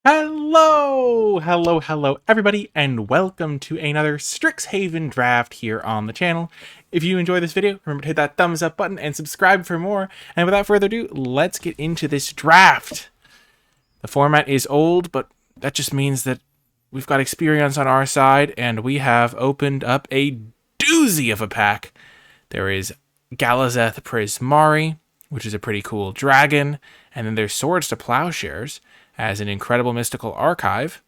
Hello, everybody, and welcome to another Strixhaven draft here on the channel. If you enjoy this video, remember to hit that thumbs up button and subscribe for more. And without further ado, let's get into this draft. The format is old, but that just means that we've got experience on our side, and we have opened up a doozy of a pack. There is Galazeth Prismari, which is a pretty cool dragon, and then there's Swords to Plowshares as an incredible mystical archive.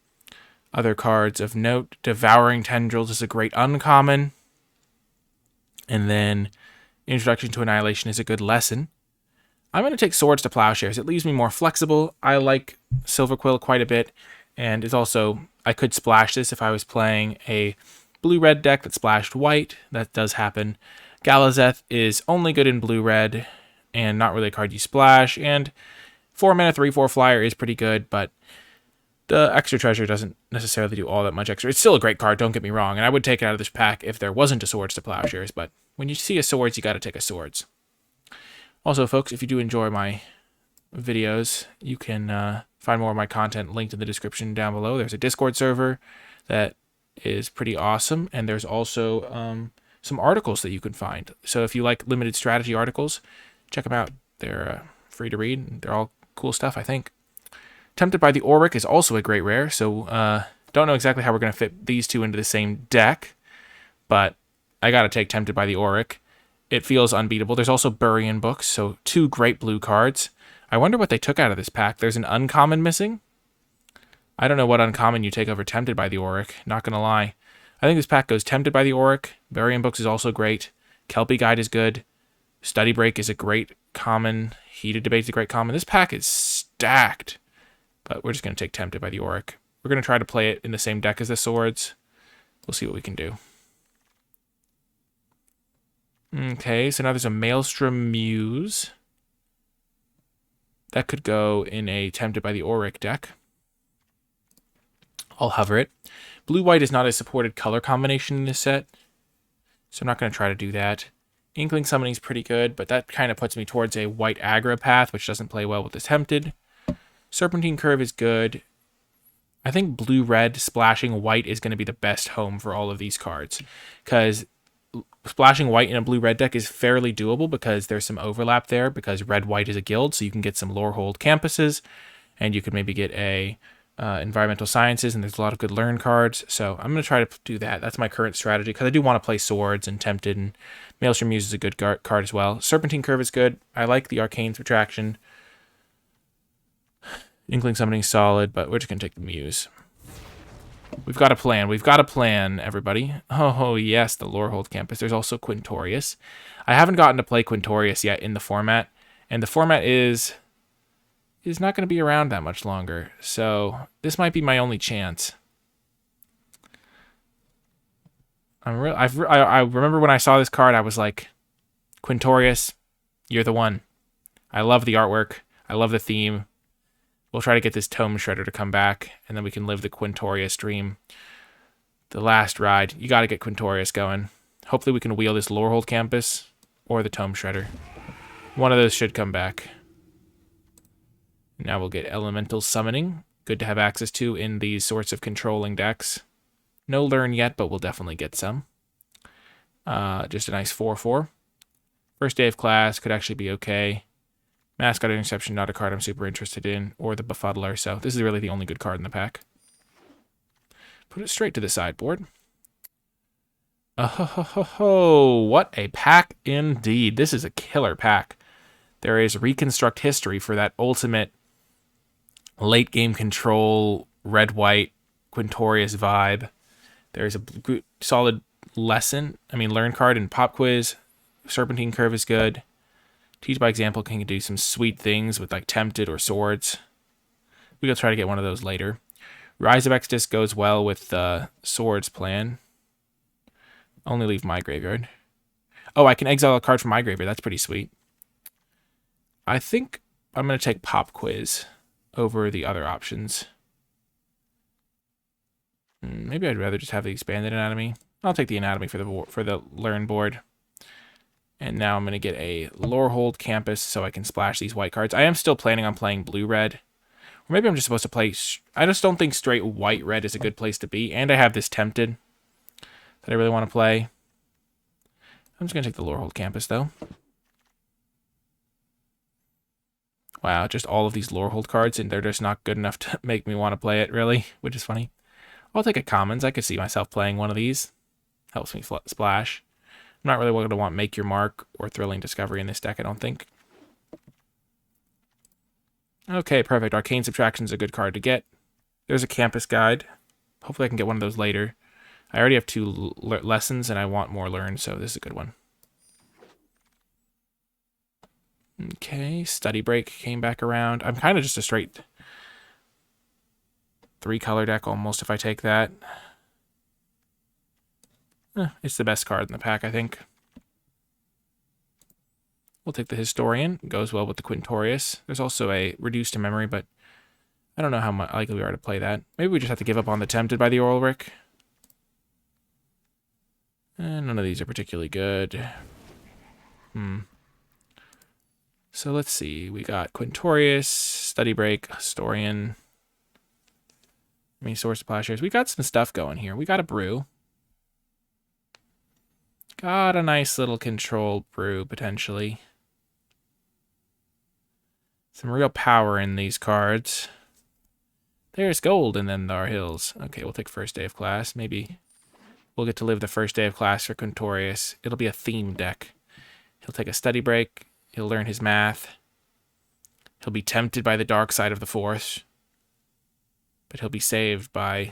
Other cards of note, Devouring Tendrils is a great uncommon, and then Introduction to Annihilation is a good lesson. I'm going to take Swords to Plowshares. It leaves me more flexible. I like Silverquill quite a bit, and it's also, I could splash this if I was playing a blue-red deck that splashed white. That does happen. Galazeth is only good in blue-red, and not really a card you splash, and 4-mana 3/4 flyer is pretty good, but the extra treasure doesn't necessarily do all that much extra. It's still a great card, don't get me wrong, and I would take it out of this pack if there wasn't a Swords to Plowshares, but when you see a Swords, you got to take a Swords. Also, folks, if you do enjoy my videos, you can find more of my content linked in the description down below. There's a Discord server that is pretty awesome, and there's also some articles that you can find. So if you like limited strategy articles, check them out. They're free to read. They're all cool stuff, I think. Tempted by the Auric is also a great rare, so don't know exactly how we're going to fit these two into the same deck, but I got to take Tempted by the Auric. It feels unbeatable. There's also Bury-in Books, so two great blue cards. I wonder what they took out of this pack. There's an uncommon missing. I don't know what uncommon you take over Tempted by the Auric, not going to lie. I think this pack goes Tempted by the Auric. Bury-in Books is also great. Kelpie Guide is good. Study Break is a great common. Heated Debate is a great common. This pack is stacked, but we're just going to take Tempted by the Auric. We're going to try to play it in the same deck as the Swords. We'll see what we can do. Okay, so now there's a Maelstrom Muse. That could go in a Tempted by the Auric deck. I'll hover it. Blue-white is not a supported color combination in this set, so I'm not going to try to do that. Inkling Summoning is pretty good, but that kind of puts me towards a white aggro path, which doesn't play well with the Tempted. Serpentine Curve is good. I think blue-red splashing white is going to be the best home for all of these cards, because splashing white in a blue-red deck is fairly doable because there's some overlap there, because red-white is a guild, so you can get some Lorehold campuses, and you could maybe get a environmental sciences, and there's a lot of good learn cards, so I'm going to try to do that. That's my current strategy, because I do want to play Swords and Tempted, and Maelstrom Muse is a good card as well. Serpentine Curve is good. I like the Arcane Subtraction. Inkling Summoning is solid, but we're just going to take the Muse. We've got a plan. We've got a plan, everybody. Oh, yes, the Lorehold Campus. There's also Quintorius. I haven't gotten to play Quintorius yet in the format, and the format is not going to be around that much longer, so this might be my only chance. I remember when I saw this card, I was like, Quintorius, you're the one. I love the artwork. I love the theme. We'll try to get this Tome Shredder to come back, and then we can live the Quintorius dream. The last ride. You got to get Quintorius going. Hopefully we can wheel this Lorehold Campus or the Tome Shredder. One of those should come back. Now we'll get Elemental Summoning. Good to have access to in these sorts of controlling decks. No learn yet, but we'll definitely get some. Just a nice 4/4. First day of class could actually be okay. Mascot Interception, not a card I'm super interested in, or the Befuddler, so this is really the only good card in the pack. Put it straight to the sideboard. Oh, what a pack indeed. This is a killer pack. There is Reconstruct History for that ultimate late game control, red-white, Quintorius vibe. There's a solid learn card in Pop Quiz. Serpentine Curve is good. Teach by Example can do some sweet things with like Tempted or Swords. We'll try to get one of those later. Rise of Exodus goes well with the Swords plan. Only leave my graveyard. Oh, I can exile a card from my graveyard. That's pretty sweet. I think I'm going to take Pop Quiz over the other options. Maybe I'd rather just have the Expanded Anatomy. I'll take the Anatomy for the Learn board. And now I'm going to get a Lorehold Campus so I can splash these white cards. I am still planning on playing blue-red. Or maybe I'm just supposed to play... I just don't think straight white-red is a good place to be. And I have this Tempted that I really want to play. I'm just going to take the Lorehold Campus, though. Wow, just all of these Lorehold cards, and they're just not good enough to make me want to play it, really, which is funny. I'll take a Commons. I could see myself playing one of these. Helps me splash. I'm not really going to want Make Your Mark or Thrilling Discovery in this deck, I don't think. Okay, perfect. Arcane Subtraction is a good card to get. There's a Campus Guide. Hopefully I can get one of those later. I already have 2 lessons, and I want more learned, so this is a good one. Okay, Study Break came back around. I'm kind of just a straight 3-color deck almost if I take that. It's the best card in the pack, I think. We'll take the Historian. Goes well with the Quintorius. There's also a Reduced to Memory, but I don't know how likely we are to play that. Maybe we just have to give up on the Tempted by the Ulrich. None of these are particularly good. So let's see. We got Quintorius, Study Break, Historian. Source of Plowshares. We got some stuff going here. We got a Brew. Got a nice little control Brew, potentially. Some real power in these cards. There's gold, and then there are hills. Okay, we'll take first day of class. Maybe we'll get to live the first day of class for Quintorius. It'll be a theme deck. He'll take a Study Break. He'll learn his math. He'll be tempted by the dark side of the Force. But he'll be saved by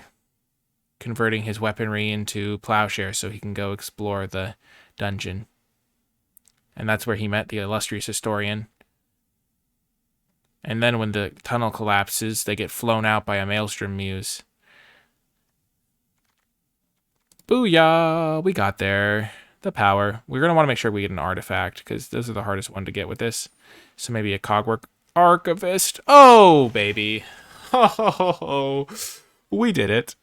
converting his weaponry into plowshares so he can go explore the dungeon. And that's where he met the illustrious Historian. And then when the tunnel collapses, they get flown out by a Maelstrom Muse. Booyah! We got there. The power. We're going to want to make sure we get an artifact, because those are the hardest one to get with this. So maybe a Cogwork Archivist. Oh, baby. Oh, we did it.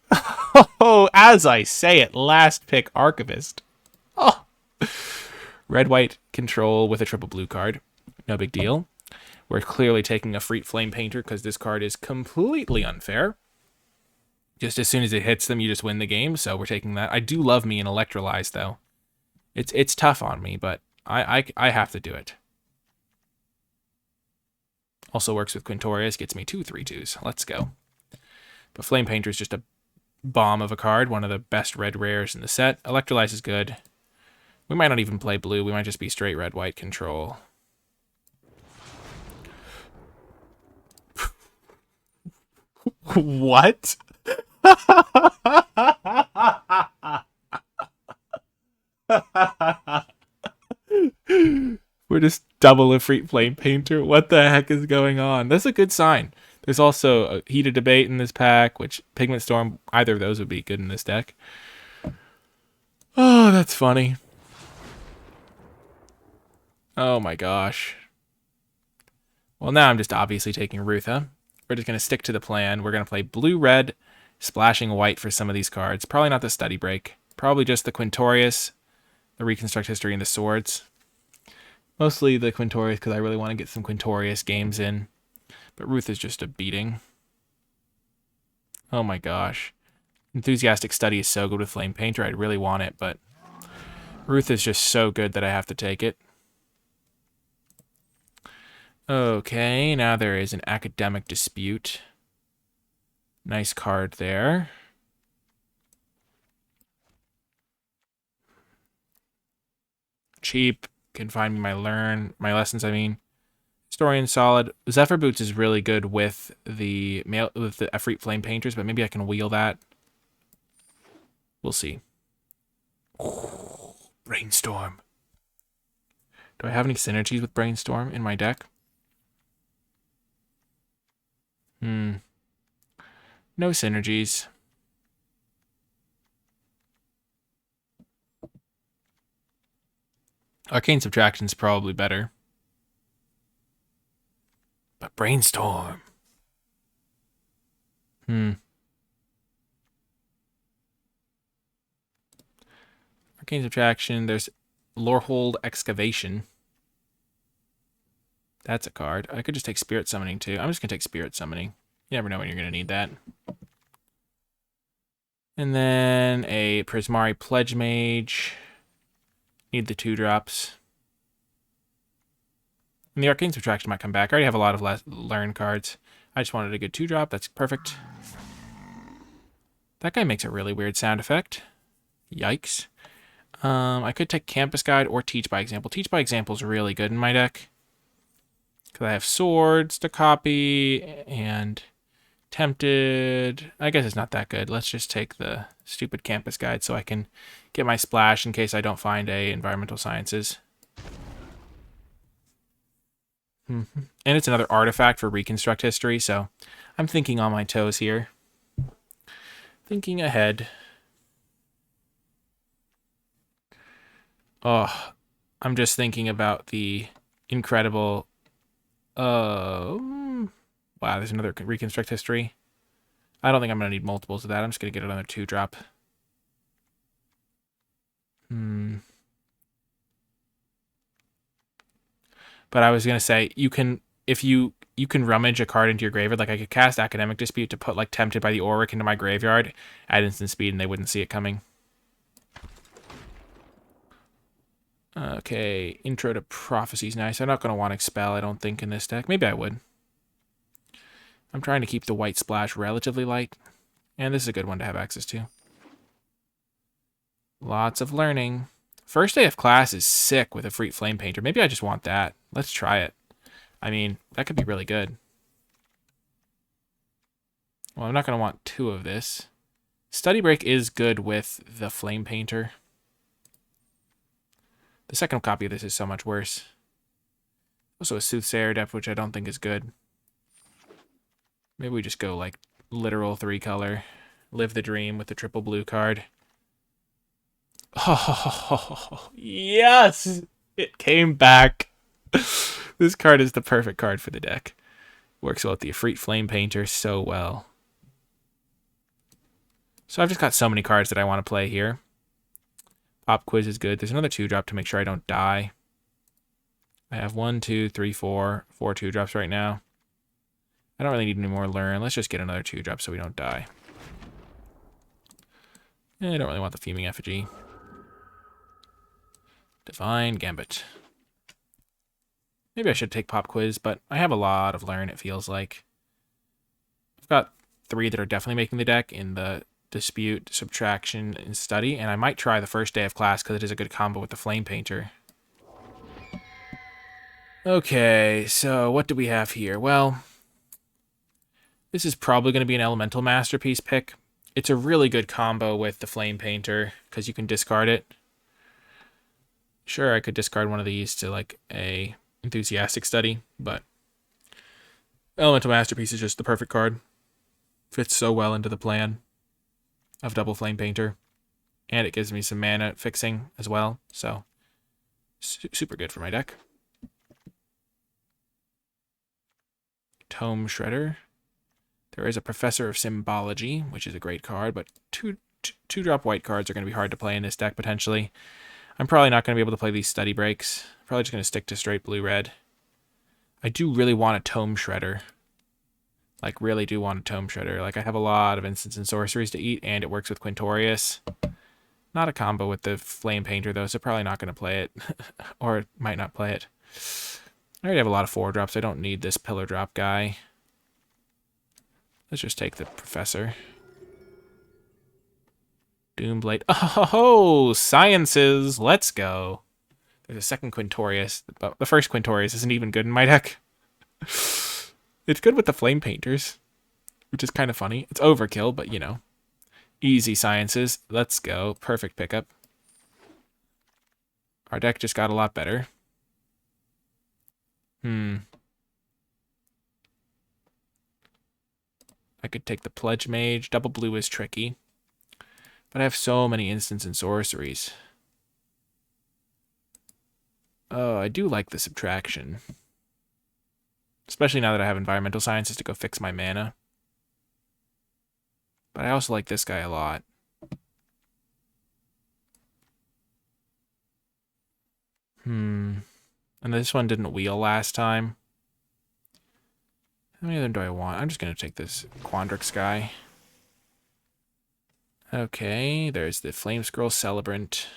Oh, as I say it, last pick Archivist. Oh. Red-white control with a triple blue card. No big deal. We're clearly taking a Freet Flame Painter because this card is completely unfair. Just as soon as it hits them, you just win the game, so we're taking that. I do love me an Electrolyze, though. It's tough on me, but I have to do it. Also works with Quintorius, gets me 2 3/2s. Let's go. But Flame Painter is just a bomb of a card, one of the best red rares in the set. Electrolyze is good. We might not even play blue. We might just be straight red-white control. What? We're just double a Freet Flame Painter. What the heck is going on? That's a good sign. There's also a Heated Debate in this pack, which Pigment Storm, either of those would be good in this deck. Oh, that's funny. Oh my gosh. Well, now I'm just obviously taking Rutha. We're just going to stick to the plan. We're going to play blue-red, splashing white for some of these cards. Probably not the Study Break. Probably just the Quintorius, the Reconstruct History, and the Swords. Mostly the Quintorius because I really want to get some Quintorius games in. But Ruth is just a beating. Oh my gosh. Enthusiastic Study is so good with Flame Painter. I'd really want it, but Ruth is just so good that I have to take it. Okay, now there is an Academic Dispute. Nice card there. Cheap. Can find me my lessons, I mean. Historian solid. Zephyr Boots is really good with the Efreet Flame Painters, but maybe I can wheel that. We'll see. Brainstorm. Do I have any synergies with Brainstorm in my deck? No synergies. Arcane Subtraction's probably better. But Brainstorm. Arcane Subtraction. There's Lorehold Excavation. That's a card. I could just take Spirit Summoning too. I'm just going to take Spirit Summoning. You never know when you're going to need that. And then a Prismari Pledge Mage. Need the 2-drops. And the Arcane Subtraction might come back. I already have a lot of learn cards. I just wanted a good 2-drop. That's perfect. That guy makes a really weird sound effect. Yikes. I could take Campus Guide or Teach by Example. Teach by Example is really good in my deck. Because I have Swords to copy and Tempted. I guess it's not that good. Let's just take the stupid Campus Guide so I can get my splash in case I don't find a Environmental Sciences. And it's another artifact for Reconstruct History, so I'm thinking on my toes here. Thinking ahead. Oh, I'm just thinking about the incredible... wow, there's another Reconstruct History. I don't think I'm going to need multiples of that. I'm just going to get another 2-drop. But I was going to say, you can, if you can rummage a card into your graveyard. Like I could cast Academic Dispute to put like Tempted by the Auric into my graveyard, add instant speed, and they wouldn't see it coming. Okay, Intro to Prophecy's nice. I'm not going to want Expel, I don't think, in this deck. Maybe I would. I'm trying to keep the white splash relatively light, and this is a good one to have access to. Lots of learning. First day of class is sick with a free Flame Painter. Maybe I just want that. Let's try it. I mean, that could be really good. Well, I'm not going to want 2 of this. Study Break is good with the Flame Painter. The second copy of this is so much worse. Also a Soothsayer depth, which I don't think is good. Maybe we just go like literal 3-color. Live the dream with the triple blue card. Oh, yes! It came back. This card is the perfect card for the deck. Works well with the Efreet Flame Painter so well. So I've just got so many cards that I want to play here. Pop Quiz is good. There's another 2-drop to make sure I don't die. I have 1, 2, 3, 4 2-drops right now. I don't really need any more Learn. Let's just get another 2-drop so we don't die. I don't really want the Fuming Effigy. Divine Gambit. Maybe I should take Pop Quiz, but I have a lot of Learn, it feels like. I've got 3 that are definitely making the deck in the Dispute, Subtraction, and Study, and I might try the first day of class because it is a good combo with the Flame Painter. Okay, so what do we have here? Well, this is probably going to be an Elemental Masterpiece pick. It's a really good combo with the Flame Painter because you can discard it. Sure, I could discard one of these to like a Enthusiastic Study, but Elemental Masterpiece is just the perfect card. Fits so well into the plan of double Flame Painter, and it gives me some mana fixing as well, so super good for my deck. Tome Shredder. There is a Professor of Symbology, which is a great card, but 2-drop white cards are going to be hard to play in this deck potentially. I'm probably not going to be able to play these Study Breaks. Probably just going to stick to straight blue-red. I do really want a Tome Shredder. Like, really do want a Tome Shredder. Like, I have a lot of instants and sorceries to eat, and it works with Quintorius. Not a combo with the Flame Painter, though, so probably not going to play it. Or might not play it. I already have a lot of 4-drops. I don't need this Pillar Drop guy. Let's just take the Professor. Doomblade. Oh, Sciences! Let's go. There's a second Quintorius, but the first Quintorius isn't even good in my deck. It's good with the Flame Painters, which is kind of funny. It's overkill, but, you know. Easy Sciences. Let's go. Perfect pickup. Our deck just got a lot better. I could take the Pledge Mage. Double blue is tricky. But I have so many instants and sorceries. Oh, I do like the Subtraction. Especially now that I have Environmental Sciences to go fix my mana. But I also like this guy a lot. And this one didn't wheel last time. How many of them do I want? I'm just going to take this Quandrix guy. Okay, there's the Flame Scroll Celebrant.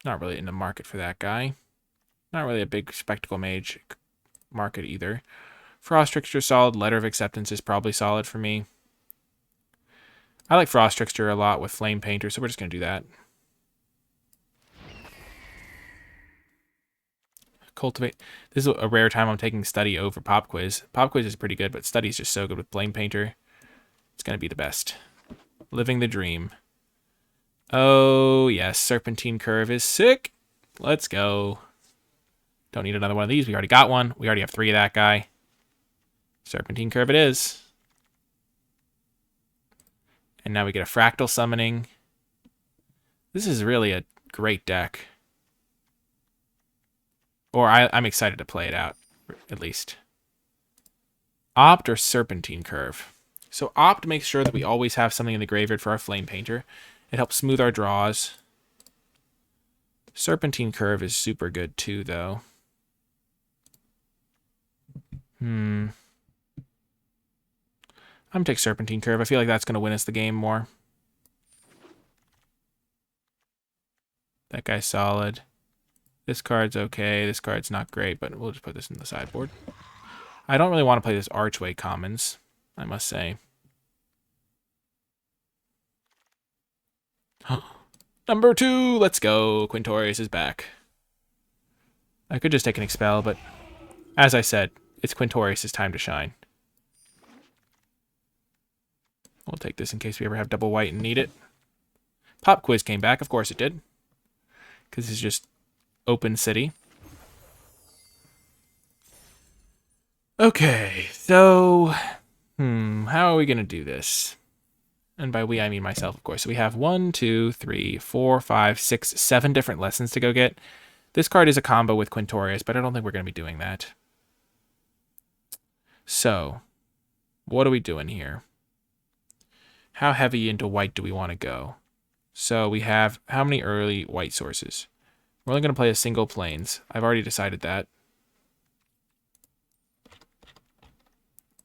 Not really in the market for that guy. Not really a big Spectacle Mage market either. Frost Trickster solid. Letter of Acceptance is probably solid for me. I like Frost Trickster a lot with Flame Painter, so we're just going to do that. Cultivate. This is a rare time I'm taking Study over Pop Quiz. Pop Quiz is pretty good, but Study is just so good with Flame Painter. It's going to be the best. Living the Dream. Oh, yes. Serpentine Curve is sick. Let's go. Don't need another one of these. We already got one. We already have 3 of that guy. Serpentine Curve it is. And now we get a Fractal Summoning. This is really a great deck. Or I'm excited to play it out, at least. Opt or Serpentine Curve. So Opt makes sure that we always have something in the graveyard for our Flame Painter. It helps smooth our draws. Serpentine Curve is super good too, though. I'm going to take Serpentine Curve. I feel like that's going to win us the game more. That guy's solid. This card's okay. This card's not great, but we'll just put this in the sideboard. I don't really want to play this Archway Commons, I must say. Number 2, let's go. Quintorius is back. I could just take an Expel, but as I said, it's Quintorius' time to shine. We'll take this in case we ever have double white and need it. Pop Quiz came back. Of course it did. Because it's just open city. Okay, so... how are we going to do this? And by we, I mean myself, of course. So we have 1, 2, 3, 4, 5, 6, 7 different lessons to go get. This card is a combo with Quintorius, but I don't think we're going to be doing that. So, what are we doing here? How heavy into white do we want to go? So we have how many early white sources? We're only going to play a single plains. I've already decided that.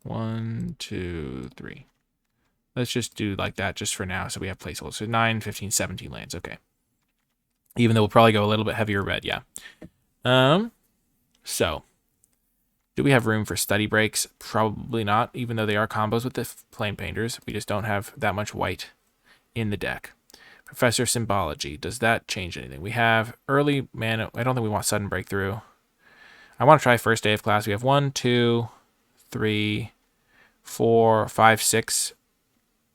1, 2, 3. Let's just do like that just for now so we have placeholders. So 9, 15, 17 lands. Okay. Even though we'll probably go a little bit heavier red, yeah. So, do we have room for study breaks? Probably not, even though they are combos with the Flame Painters. We just don't have that much white in the deck. Professor Symbology. Does that change anything? We have early mana. I don't think we want sudden breakthrough. I want to try first day of class. We have 1, 2, 3, 4, 5, 6.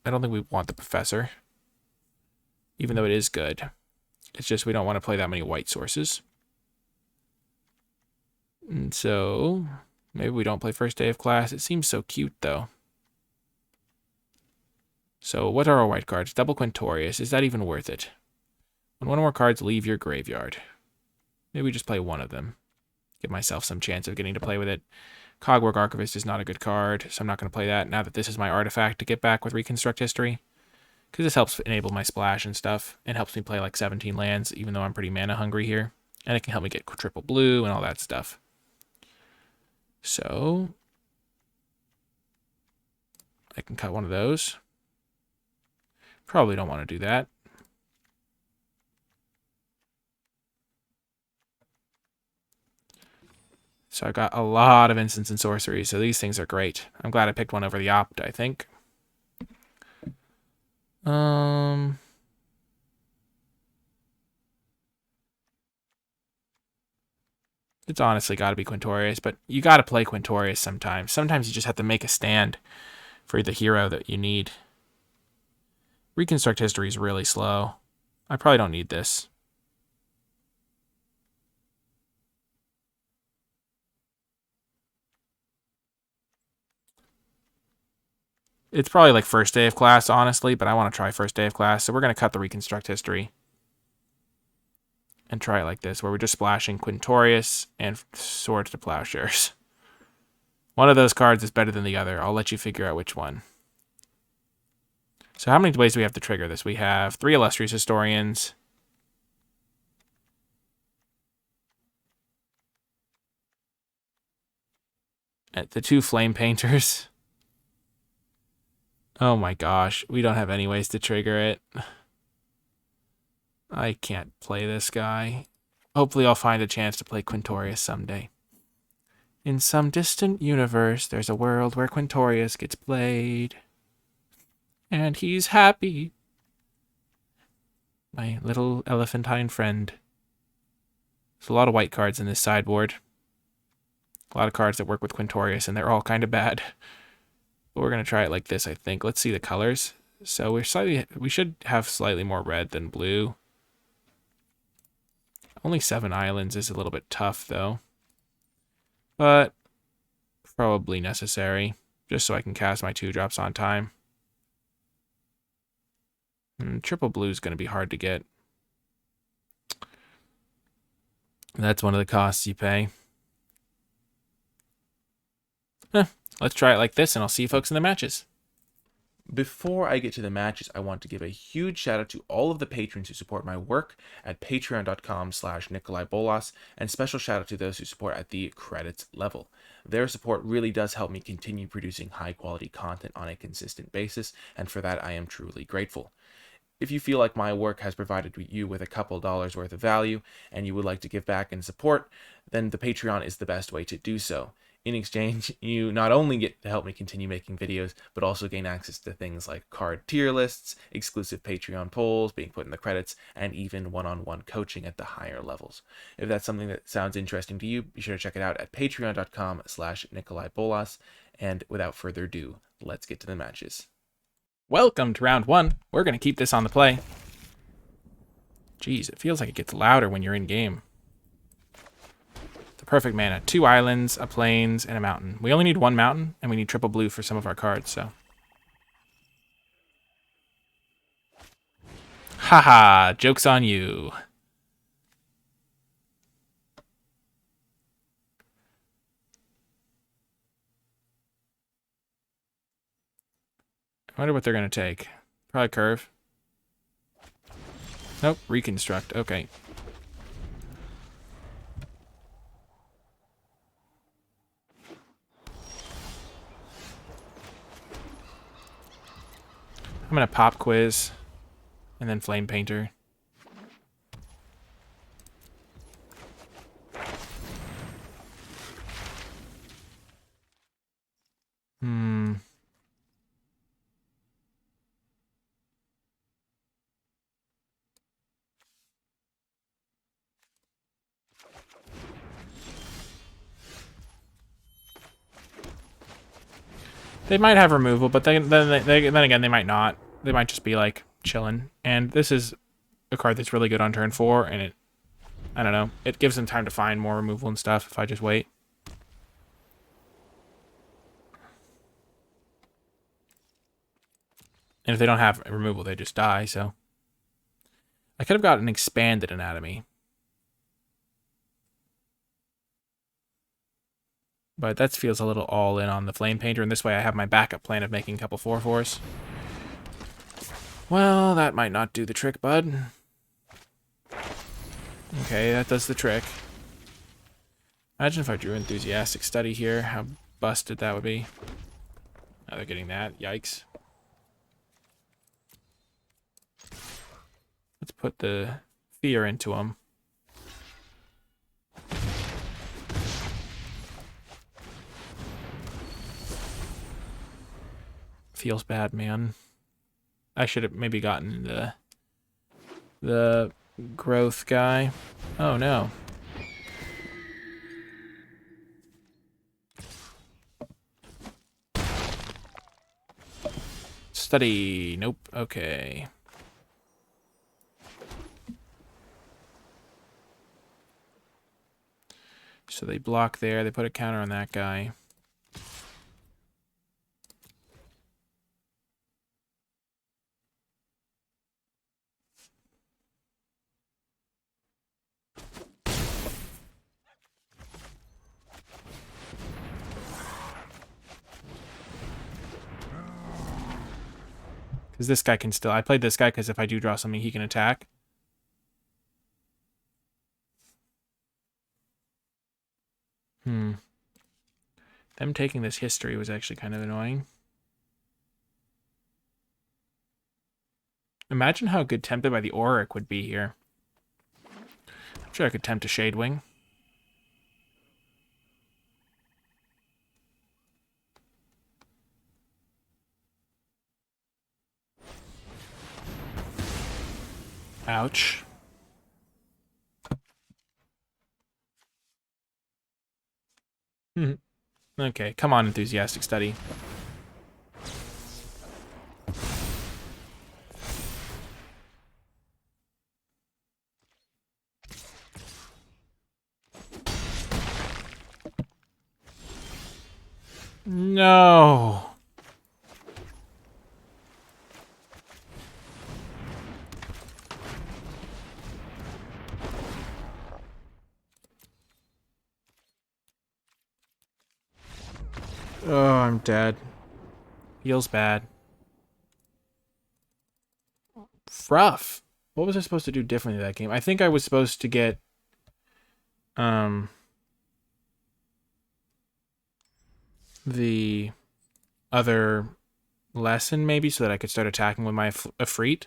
I don't think we want the Professor, even though it is good. It's just we don't want to play that many white sources. And so maybe we don't play first day of class. It seems so cute, though. So what are our white cards? Double Quintorius. Is that even worth it? When one or more cards leave your graveyard. Maybe we just play one of them. Give myself some chance of getting to play with it. Cogwork Archivist is not a good card, so I'm not going to play that now that this is my artifact to get back with Reconstruct History. Because this helps enable my splash and stuff, and helps me play like 17 lands, even though I'm pretty mana hungry here. And it can help me get triple blue and all that stuff. So, I can cut one of those. Probably don't want to do that. So I got a lot of instants and sorceries, so these things are great. I'm glad I picked one over the Opt, I think. It's honestly got to be Quintorius, but you got to play Quintorius sometimes. Sometimes you just have to make a stand for the hero that you need. Reconstruct History is really slow. I probably don't need this. It's probably like first day of class, honestly, but I want to try first day of class, so we're going to cut the Reconstruct History. And try it like this, where we're just splashing Quintorius and Swords to Plowshares. One of those cards is better than the other. I'll let you figure out which one. So how many ways do we have to trigger this? We have 3 Illustrious Historians. At the 2 flame painters. Oh my gosh, we don't have any ways to trigger it. I can't play this guy. Hopefully I'll find a chance to play Quintorius someday. In some distant universe, there's a world where Quintorius gets played. And he's happy. My little elephantine friend. There's a lot of white cards in this sideboard. A lot of cards that work with Quintorius, and they're all kind of bad. But we're going to try it like this, I think. Let's see the colors. So we should have slightly more red than blue. Only 7 islands is a little bit tough, though. But probably necessary, just so I can cast my 2-drops on time. Triple blue is going to be hard to get. That's one of the costs you pay. Let's try it like this, and I'll see you folks in the matches. Before I get to the matches, I want to give a huge shout out to all of the patrons who support my work at patreon.com/NicolaiBolas, and special shout out to those who support at the credits level. Their support really does help me continue producing high quality content on a consistent basis, and for that I am truly grateful. If you feel like my work has provided you with a couple dollars worth of value, and you would like to give back and support, then the Patreon is the best way to do so. In exchange, you not only get to help me continue making videos, but also gain access to things like card tier lists, exclusive Patreon polls being put in the credits, and even one-on-one coaching at the higher levels. If that's something that sounds interesting to you, be sure to check it out at patreon.com/NicolaiBolas. And without further ado, let's get to the matches. Welcome to round 1. We're going to keep this on the play. Jeez, it feels like it gets louder when you're in game. The perfect mana. 2 islands, a plains, and a mountain. We only need 1 mountain, and we need triple blue for some of our cards, so. Haha, joke's on you. I wonder what they're going to take. Probably curve. Nope, reconstruct. Okay. I'm going to pop quiz and then flame painter. They might have removal, but then again, they might not. They might just be like chilling. And this is a card that's really good on turn 4, and I don't know, it gives them time to find more removal and stuff if I just wait. And if they don't have removal, they just die, so. I could have got an expanded anatomy. But that feels a little all in on the flame painter, and this way I have my backup plan of making a couple 4/4s. Well, that might not do the trick, bud. Okay, that does the trick. Imagine if I drew Enthusiastic Study here, how busted that would be. Now they're getting that. Yikes. Let's put the fear into them. Feels bad, man. I should have maybe gotten the growth guy. Oh no. Study. Nope. Okay. So they block there. They put a counter on that guy. Because this guy can still... I played this guy because if I do draw something, he can attack. Them taking this history was actually kind of annoying. Imagine how good Tempted by the Auric would be here. I'm sure I could tempt a Shadewing. Ouch. Okay, come on, Enthusiastic Study. No. Oh, I'm dead. Feels bad. Rough. What was I supposed to do differently that game? I think I was supposed to get the other lesson maybe so that I could start attacking with my Efreet.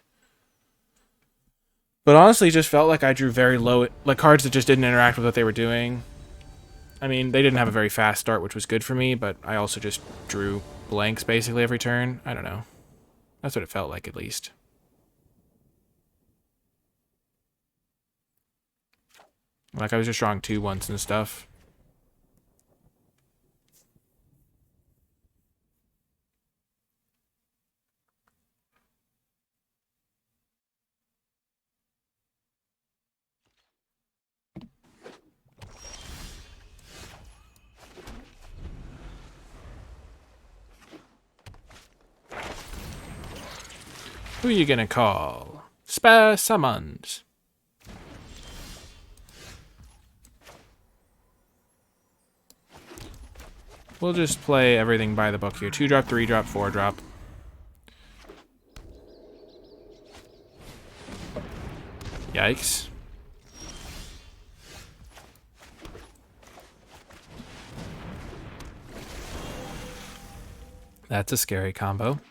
But honestly, it just felt like I drew very low, like cards that just didn't interact with what they were doing. I mean, they didn't have a very fast start, which was good for me, but I also just drew blanks basically every turn. I don't know. That's what it felt like, at least. Like I was just drawing 2/1s and stuff. Who are you gonna call? Spare summons. We'll just play everything by the book here. 2-drop, 3-drop, 4-drop. Yikes. That's a scary combo.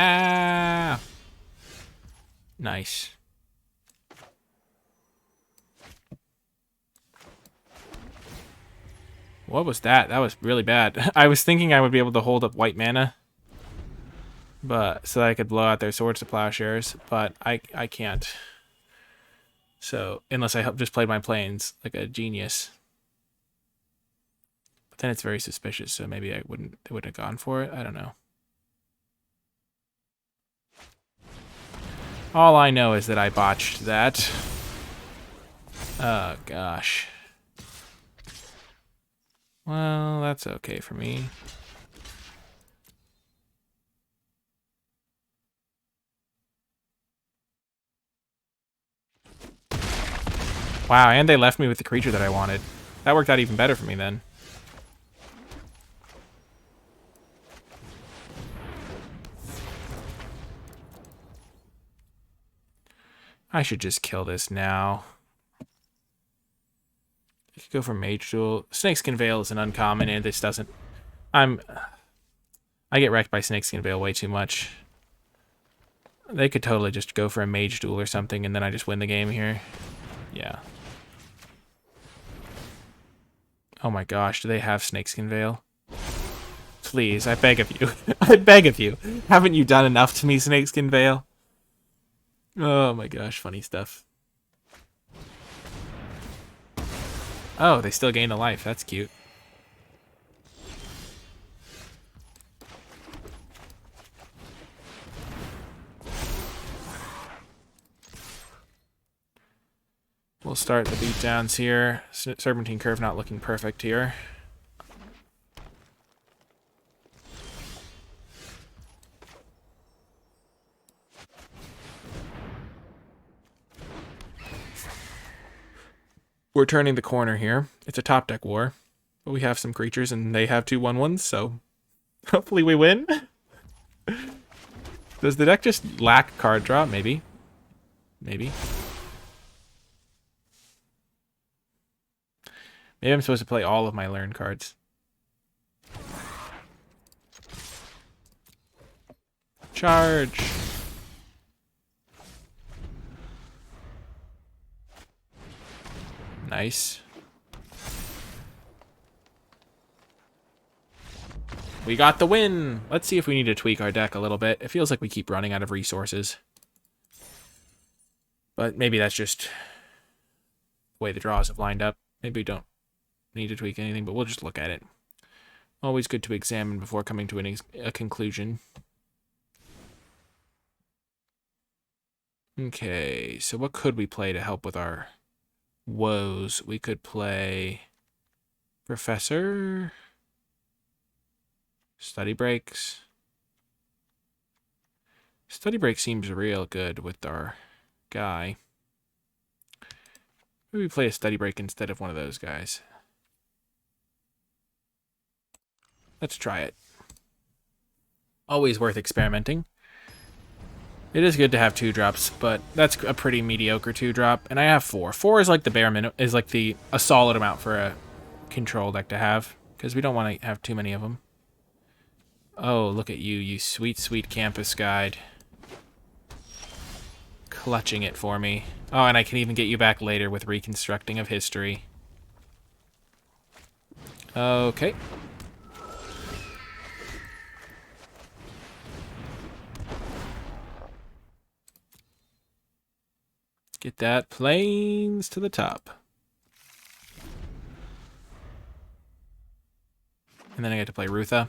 Ah! Nice. What was that? That was really bad. I was thinking I would be able to hold up white mana, but so that I could blow out their Swords to Plowshares, but I can't. So unless I just played my planes like a genius, but then it's very suspicious. So maybe they wouldn't have gone for it. I don't know. All I know is that I botched that. Oh gosh. Well, that's okay for me. Wow, and they left me with the creature that I wanted. That worked out even better for me then. I should just kill this now. I could go for Mage Duel. Snakeskin Veil is an uncommon, and this doesn't... I get wrecked by Snakeskin Veil way too much. They could totally just go for a Mage Duel or something, and then I just win the game here. Yeah. Oh my gosh, do they have Snakeskin Veil? Please, I beg of you. I beg of you. Haven't you done enough to me, Snakeskin Veil? Oh my gosh, funny stuff. Oh, they still gain a life. That's cute. We'll start the beatdowns here. Serpentine Curve not looking perfect here. We're turning the corner here. It's a top deck war, but we have some creatures and they have 2/1/1s, so hopefully we win. Does the deck just lack card draw? Maybe. Maybe. Maybe I'm supposed to play all of my learn cards. Charge. Nice. We got the win. Let's see if we need to tweak our deck a little bit. It feels like we keep running out of resources. But maybe that's just the way the draws have lined up. Maybe we don't need to tweak anything, but we'll just look at it. Always good to examine before coming to a conclusion. Okay, so what could we play to help with our woes? We could play Professor, Study Breaks. Study Break seems real good with our guy. Maybe we play a Study Break instead of one of those guys. Let's try it. Always worth experimenting. It is good to have 2-drops, but that's a pretty mediocre 2-drop, and I have 4. 4 is like the bare minimum, is like a solid amount for a control deck to have, because we don't want to have too many of them. Oh, look at you, you sweet, sweet campus guide. Clutching it for me. Oh, and I can even get you back later with Reconstructing of History. Okay. Get that planes to the top. And then I get to play Rutha.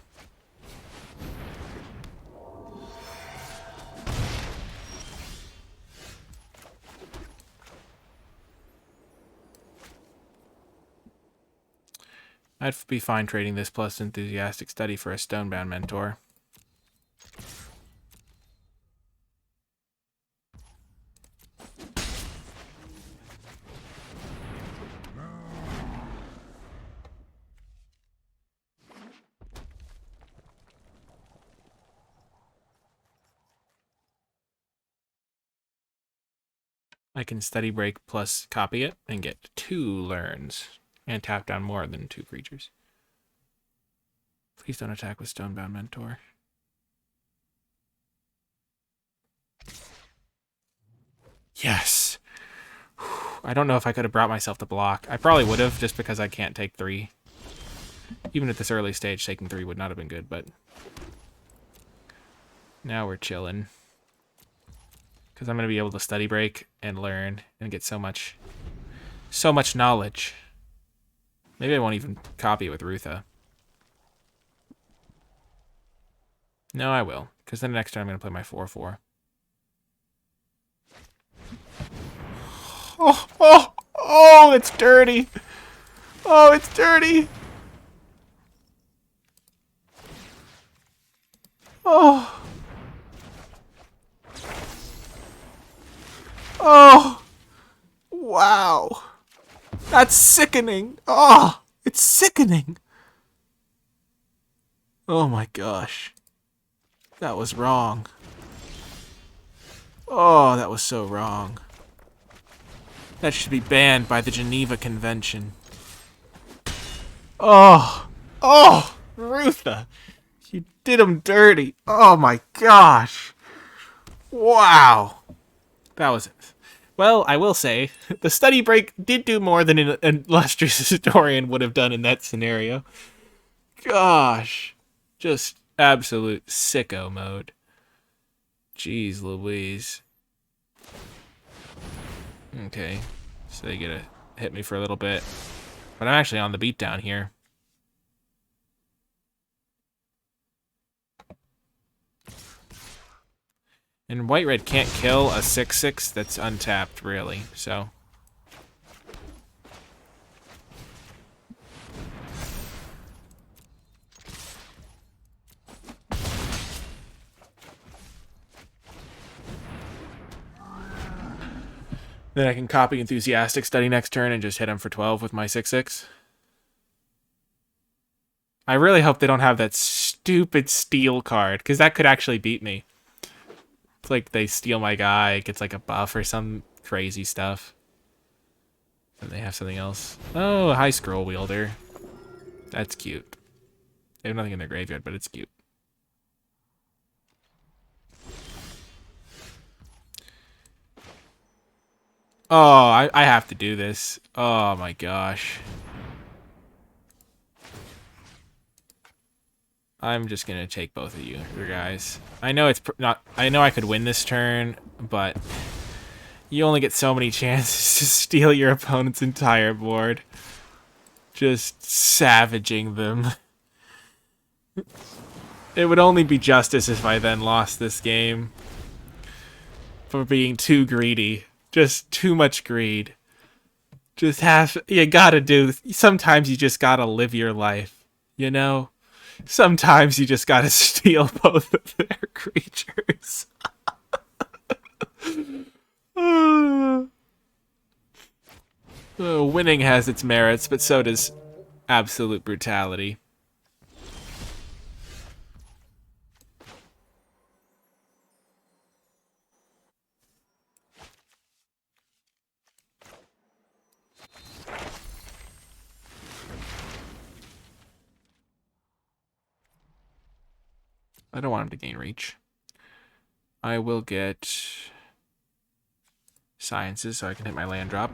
I'd be fine trading this plus Enthusiastic Study for a Stonebound Mentor. I can Study Break plus copy it and get 2 learns. And tap down more than 2 creatures. Please don't attack with Stonebound Mentor. Yes! I don't know if I could have brought myself to block. I probably would have, just because I can't take 3. Even at this early stage, taking 3 would not have been good, but... now we're chilling. Because I'm going to be able to Study Break and learn and get so much knowledge. Maybe I won't even copy with Rutha. No, I will. Because then next turn I'm going to play my 4/4. Oh, oh, oh, it's dirty. Oh, it's dirty. Oh. Oh. Wow. That's sickening. Oh, it's sickening. Oh my gosh. That was wrong. Oh, that was so wrong. That should be banned by the Geneva Convention. Oh. Oh, Rutha. You did him dirty. Oh my gosh. Wow. That was it. Well, I will say, the Study Break did do more than an illustrious historian would have done in that scenario. Gosh. Just absolute sicko mode. Jeez Louise. Okay. So they get to hit me for a little bit. But I'm actually on the beatdown here. And white-red can't kill a 6/6 that's untapped, really, so... then I can copy Enthusiastic Study next turn and just hit him for 12 with my 6/6. I really hope they don't have that stupid Steel card, because that could actually beat me. It's like they steal my guy, it gets like a buff or some crazy stuff. And they have something else. Oh, high scroll wielder. That's cute. They have nothing in their graveyard, but it's cute. Oh, I have to do this. Oh my gosh. I'm just gonna take both of you guys. I know it's not. I know I could win this turn, but you only get so many chances to steal your opponent's entire board. Just savaging them. It would only be justice if I then lost this game for being too greedy. Just too much greed. You gotta do. Sometimes you just gotta live your life, you know. Sometimes you just gotta steal both of their creatures. Winning has its merits, but so does absolute brutality. I don't want him to gain reach. I will get sciences so I can hit my land drop.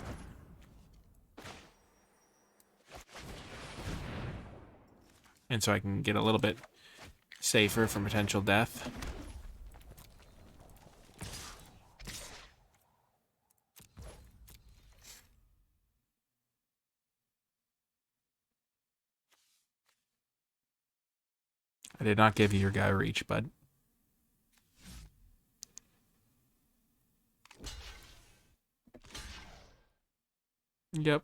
And so I can get a little bit safer from potential death. I did not give you your guy reach, bud. Yep.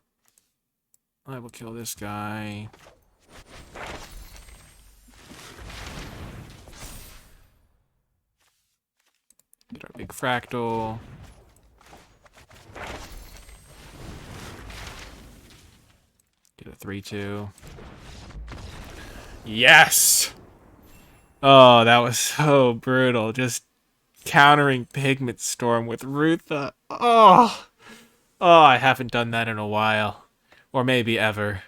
I will kill this guy. Get our big fractal. Get a 3/2. Yes! Oh, that was so brutal. Just countering Pigment Storm with Rutha. Oh! Oh, I haven't done that in a while. Or maybe ever.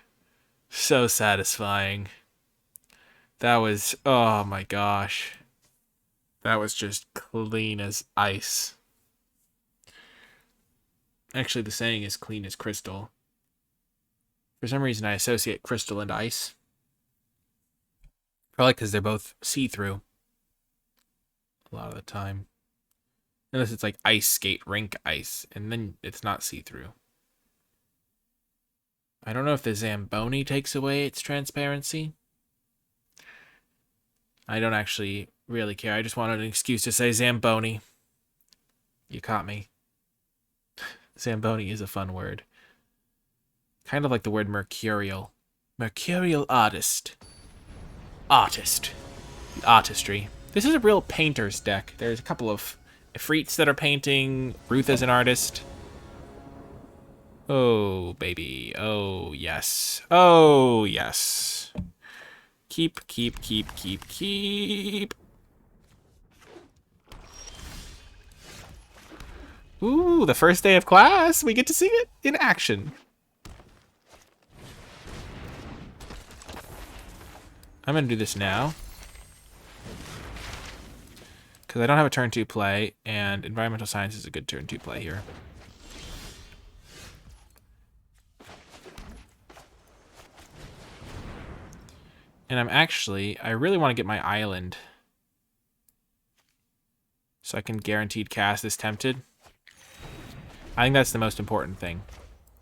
So satisfying. That was... Oh my gosh. That was just clean as ice. Actually, the saying is clean as crystal. For some reason, I associate crystal and ice. Probably because they're both see-through. A lot of the time. Unless it's like ice skate rink ice, and then it's not see-through. I don't know if the Zamboni takes away its transparency. I don't actually really care. I just wanted an excuse to say Zamboni. You caught me. Zamboni is a fun word. Kind of like the word mercurial. Mercurial artist. Artist. Artistry. This is a real painter's deck. There's a couple of Ifrits that are painting. Ruth is an artist. Oh, baby. Oh, yes. Oh, yes. Keep. Ooh, the first day of class. We get to see it in action. I'm going to do this now. Because I don't have a turn 2 play, and Environmental Science is a good turn 2 play here. And I really want to get my island. So I can guaranteed cast this Tempted. I think that's the most important thing.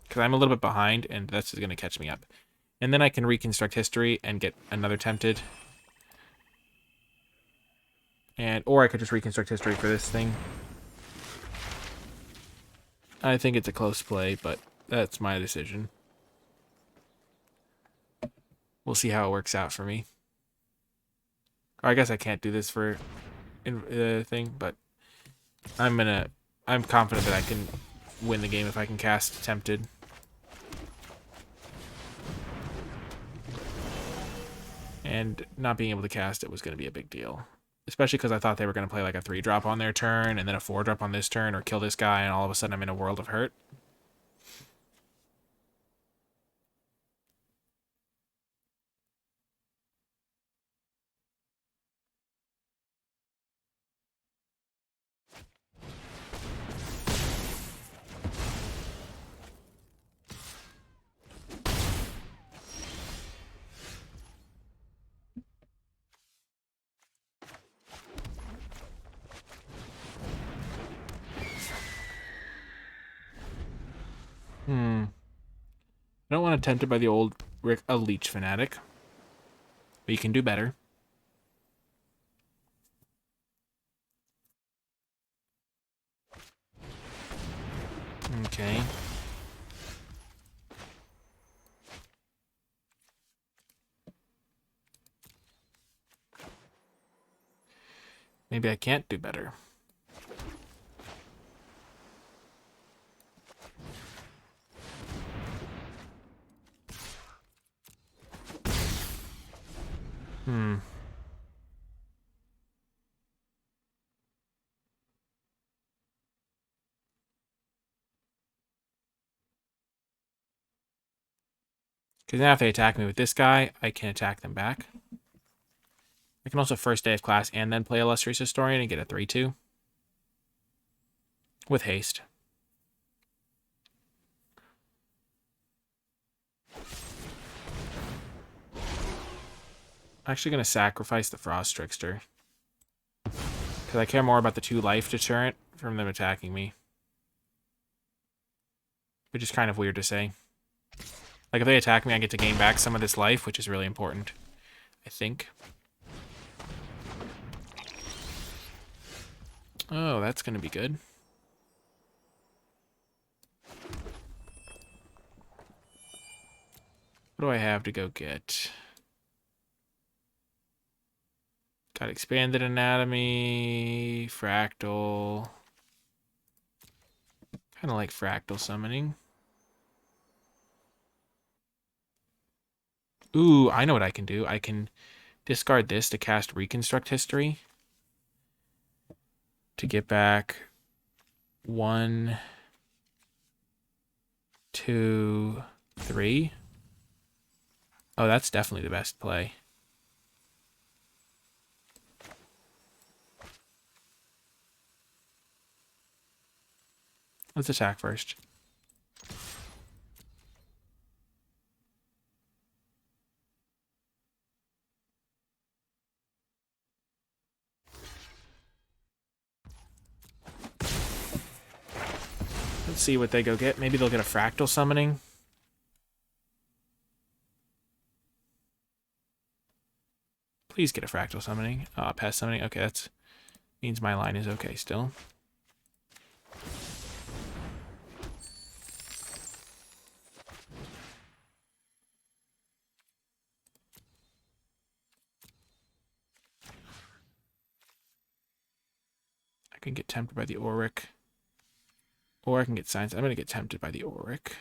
Because I'm a little bit behind, and that's just going to catch me up. And then I can reconstruct history and get another Tempted. Or I could just reconstruct history for this thing. I think it's a close play, but that's my decision. We'll see how it works out for me. Or I guess I can't do this for the thing, but I'm confident that I can win the game if I can cast Tempted. And not being able to cast it was going to be a big deal. Especially because I thought they were going to play like a 3-drop on their turn and then a 4-drop on this turn or kill this guy, and all of a sudden I'm in a world of hurt. I don't want to tempt it by the old a leech fanatic, but you can do better. Okay. Maybe I can't do better. Because now if they attack me with this guy, I can attack them back. I can also first day of class and then play Illustrious Historian and get a 3-2. With haste. I'm actually going to sacrifice the Frost Trickster. Because I care more about the 2 life deterrent from them attacking me. Which is kind of weird to say. Like, if they attack me, I get to gain back some of this life, which is really important, I think. Oh, that's going to be good. What do I have to go get? Got Expanded Anatomy, Fractal. Kind of like Fractal Summoning. Ooh, I know what I can do. I can discard this to cast Reconstruct History. To get back 1, 2, 3. Oh, that's definitely the best play. Let's attack first. Let's see what they go get. Maybe they'll get a Fractal Summoning. Please get a Fractal Summoning. Pest Summoning. Okay, that means my line is okay still. I can get tempted by the Auric. Or I can get Science. I'm going to get tempted by the Auric.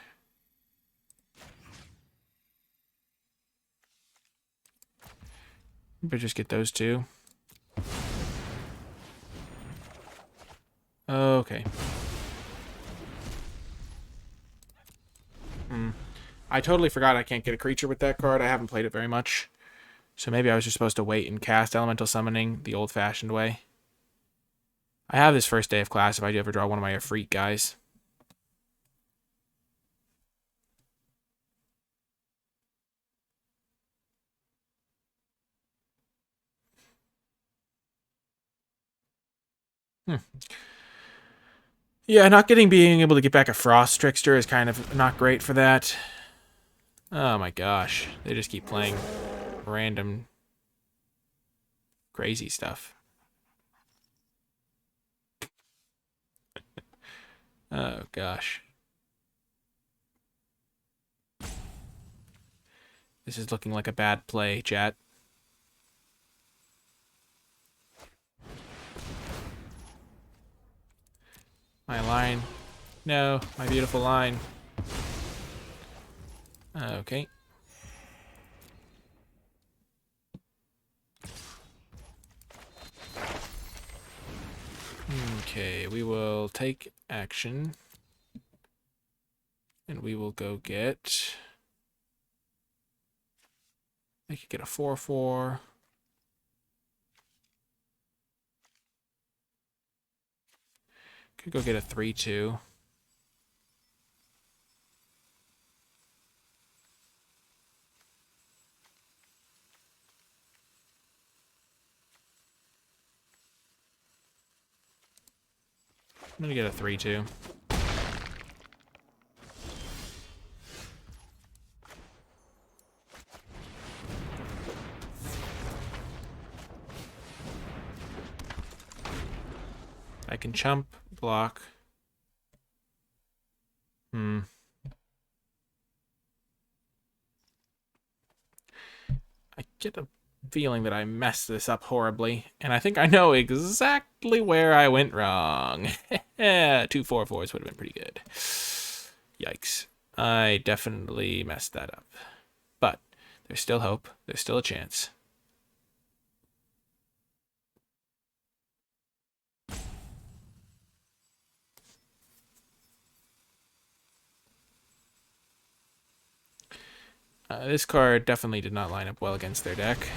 But just get those 2. Okay. I totally forgot I can't get a creature with that card. I haven't played it very much. So maybe I was just supposed to wait and cast Elemental Summoning the old-fashioned way. I have this first day of class if I do ever draw one of my Efreet guys. Yeah, not being able to get back a Frost Trickster is kind of not great for that. Oh my gosh. They just keep playing random crazy stuff. Oh gosh. This is looking like a bad play, chat. My line. No, my beautiful line. Okay. Okay, we will take action. And we will go get... I could get a 4/4. Could go get a 3/2. I'm gonna get a 3/2. I can chump, block. I get a feeling that I messed this up horribly, and I think I know exactly where I went wrong. 2/4/4s would have been pretty good. Yikes. I definitely messed that up. But there's still hope. There's still a chance. This card definitely did not line up well against their deck.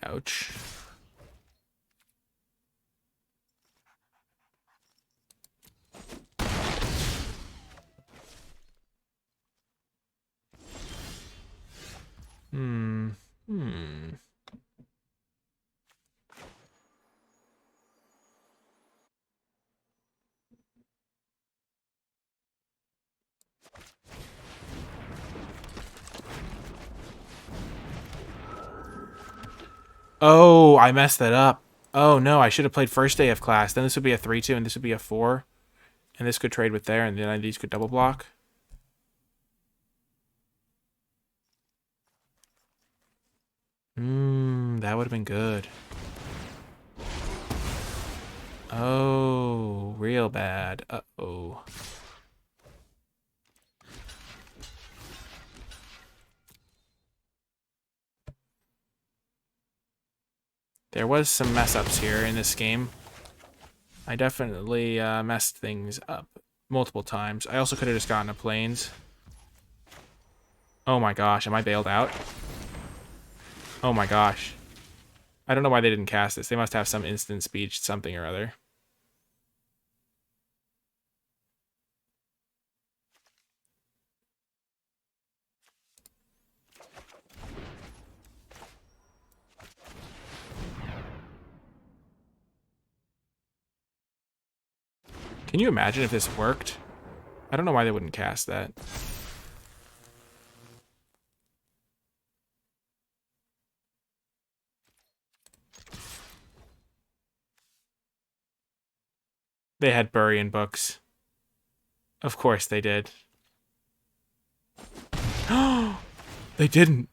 Ouch. Oh, I messed that up. Oh no, I should have played first day of class. Then this would be a 3/2 and this would be a 4. And this could trade with there, and then these could double block. That would have been good. Oh, real bad. Uh-oh. There was some mess-ups here in this game. I definitely messed things up multiple times. I also could have just gotten a planes. Oh my gosh, am I bailed out? Oh my gosh. I don't know why they didn't cast this. They must have some instant speech something or other. Can you imagine if this worked? I don't know why they wouldn't cast that. They had burying books. Of course they did. They didn't.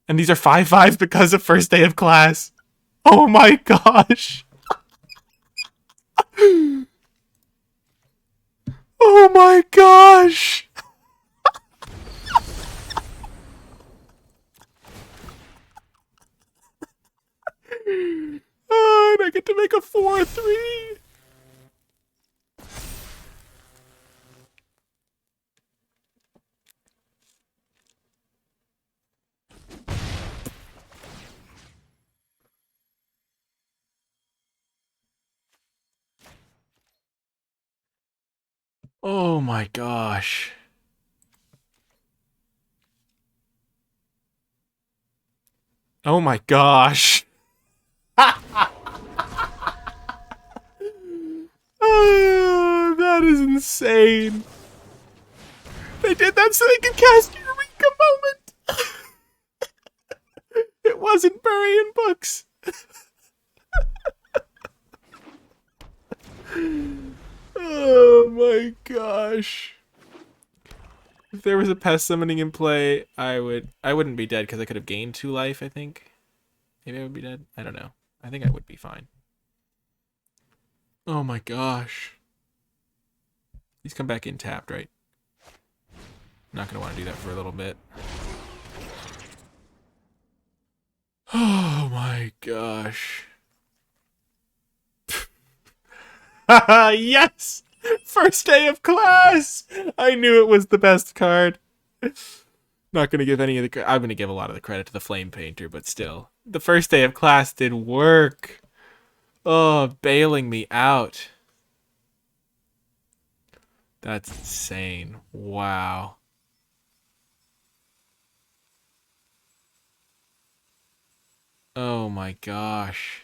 And these are 5/5s because of first day of class. Oh my gosh. Oh my gosh. And I get to make a 4/3. Oh my gosh. Oh my gosh. Oh, that is insane. They did that so they could cast Eureka Moment. It wasn't burying books. Oh my gosh. If there was a pest summoning in play, I wouldn't be dead because I could have gained 2 life, I think. Maybe I would be dead. I don't know. I think I would be fine. Oh my gosh. He's come back in tapped, right? Not gonna want to do that for a little bit. Oh my gosh. Yes! First day of class! I knew it was the best card. Not gonna give any of the I'm gonna give a lot of the credit to the Flame Painter, but still. The first day of class did work. Oh, bailing me out. That's insane. Wow. Oh my gosh.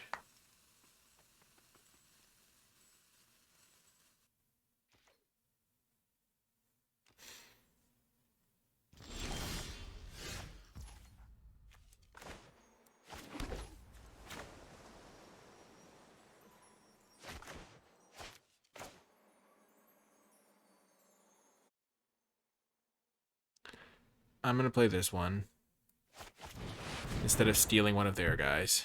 I'm gonna play this one instead of stealing one of their guys.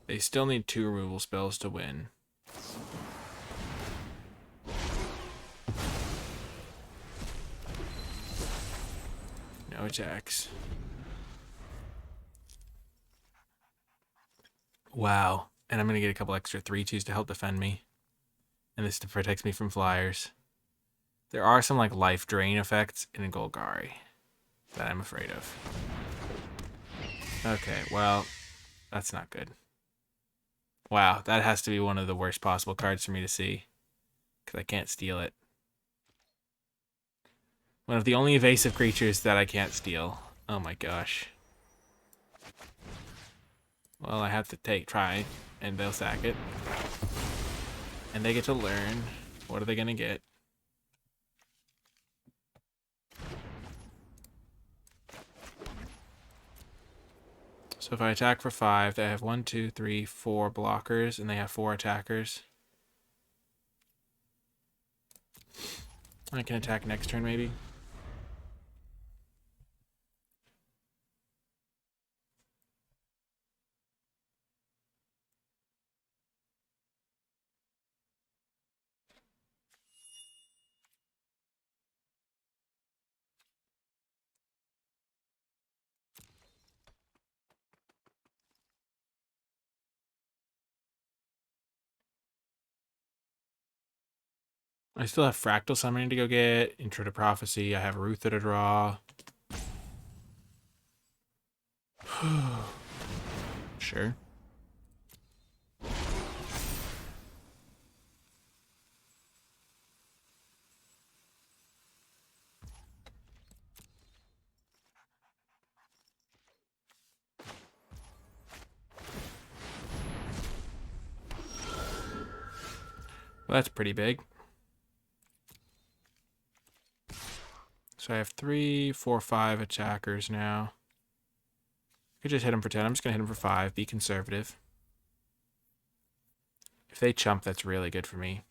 They still need 2 removal spells to win. No attacks. Wow. And I'm going to get a couple extra 3/2s to help defend me. And this protects me from flyers. There are some like life drain effects in Golgari that I'm afraid of. Okay, well, that's not good. Wow, that has to be one of the worst possible cards for me to see. Because I can't steal it. One of the only evasive creatures that I can't steal. Oh my gosh. Well, I have to try, and they'll sack it. And they get to learn. What are they going to get? So if I attack for 5, they have 1, 2, 3, 4 blockers, and they have 4 attackers. I can attack next turn, maybe. I still have Fractal Summoning to go get, Intro to Prophecy, I have Ruther to draw. Sure. Well, that's pretty big. So I have 3, 4, 5 attackers now. I could just hit him for 10. I'm just going to hit him for 5. Be conservative. If they chump, that's really good for me.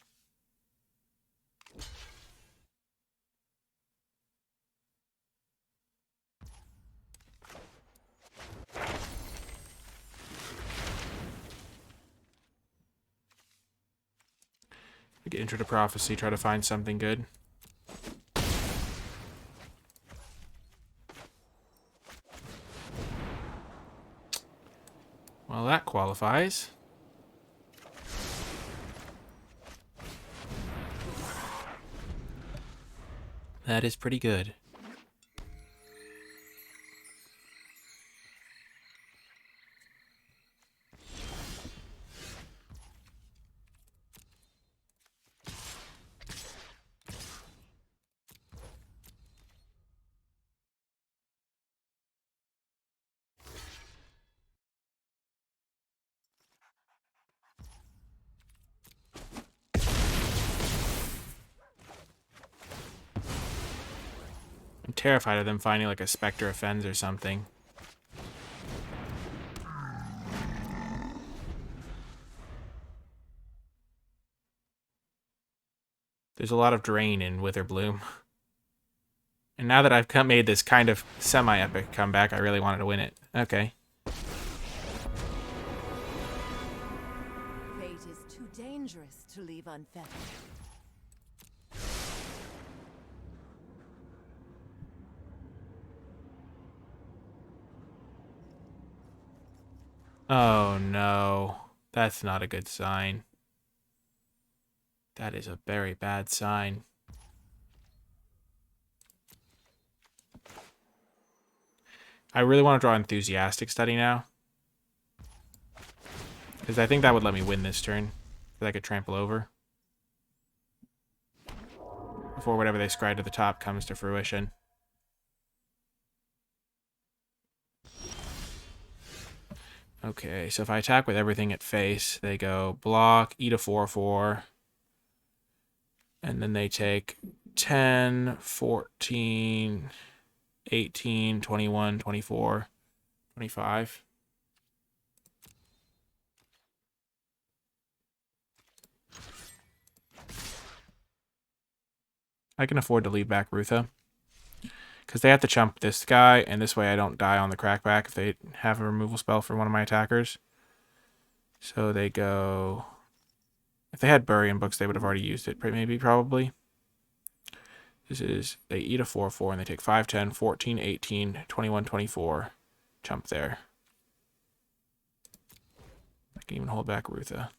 I get Intro to Prophecy, try to find something good. Well, that qualifies. That is pretty good. I'm terrified of them finding like a Spectre of Fens or something. There's a lot of drain in Witherbloom. And now that I've made this kind of semi-epic comeback, I really wanted to win it. Okay. Fate is too dangerous leave unfettered. Oh no, that's not a good sign. That is a very bad sign. I really want to draw Enthusiastic Study now, because I think that would let me win this turn, that I could trample over before whatever they scry to the top comes to fruition. Okay, so if I attack with everything at face, they go block, eat a 4/4, and then they take 10, 14, 18, 21, 24, 25. I can afford to lead back Rutha, because they have to chump this guy, and this way I don't die on the crackback if they have a removal spell for one of my attackers. So they go... If they had Burying Books, they would have already used it, maybe, probably. This is, they eat a 4/4, and they take 5, 10, 14, 18, 21, 24. Chump there. I can even hold back Rutha.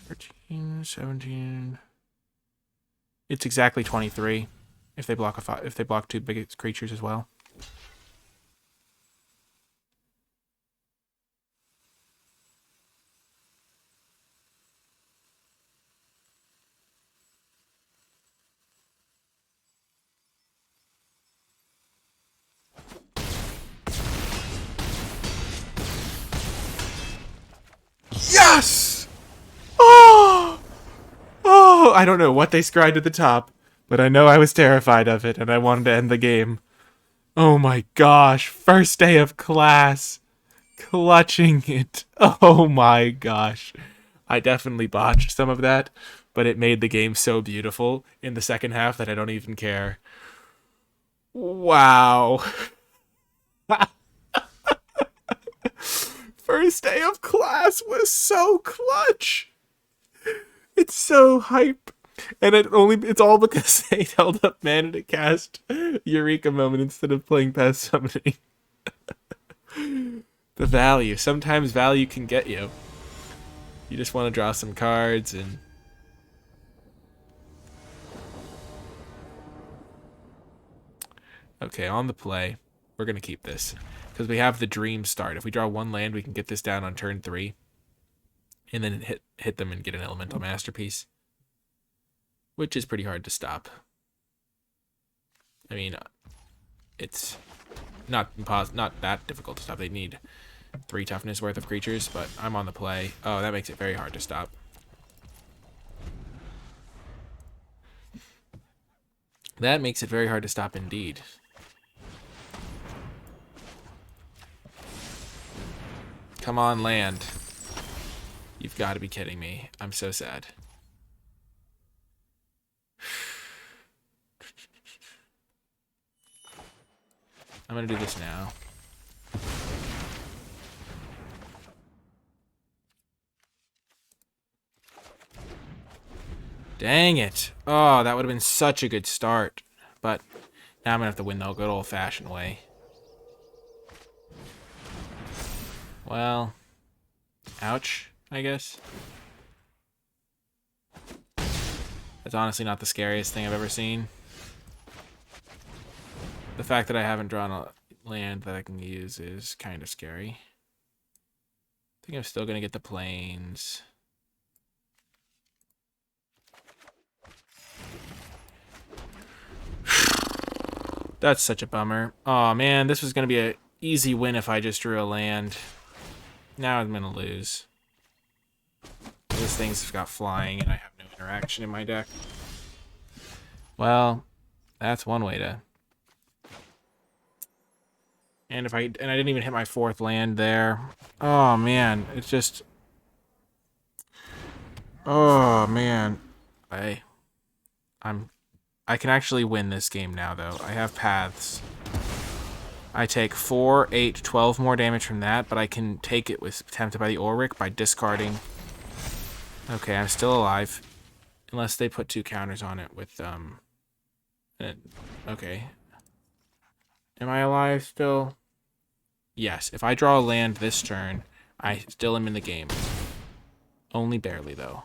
Thirteen, 17. It's exactly 23 if they block if they block 2 big creatures as well. Yes! Oh! Oh, I don't know what they scried at the top, but I know I was terrified of it and I wanted to end the game. Oh my gosh, first day of class. Clutching it. Oh my gosh. I definitely botched some of that, but it made the game so beautiful in the second half that I don't even care. Wow. First day of class was so clutch. It's so hype. And it's all because they held up mana to cast Eureka Moment instead of playing past summoning. The value. Sometimes value can get you. You just want to draw some cards and... Okay, on the play, we're going to keep this. Because we have the Dream Start. If we draw 1 land, we can get this down on turn 3. And then hit them and get an Elemental Masterpiece. Which is pretty hard to stop. I mean, it's not that difficult to stop. They need 3 toughness worth of creatures, but I'm on the play. Oh, that makes it very hard to stop. That makes it very hard to stop indeed. Come on, land. You've got to be kidding me. I'm so sad. I'm going to do this now. Dang it. Oh, that would have been such a good start. But now I'm going to have to win the good old-fashioned way. Well, ouch, I guess. That's honestly not the scariest thing I've ever seen. The fact that I haven't drawn a land that I can use is kind of scary. I think I'm still going to get the plains. That's such a bummer. Oh man, this was going to be an easy win if I just drew a land. Now I'm going to lose. Those things have got flying and I have no interaction in my deck. Well, That's one way to... And I didn't even hit my 4th land there. Oh, man. It's just... Oh, man. I can actually win this game now, though. I have paths. I take 4, 8, 12 more damage from that, but I can take it with Tempted by the Auric by discarding. Okay, I'm still alive. Unless they put 2 counters on it with, okay. Am I alive still? Yes, if I draw a land this turn, I still am in the game. Only barely, though.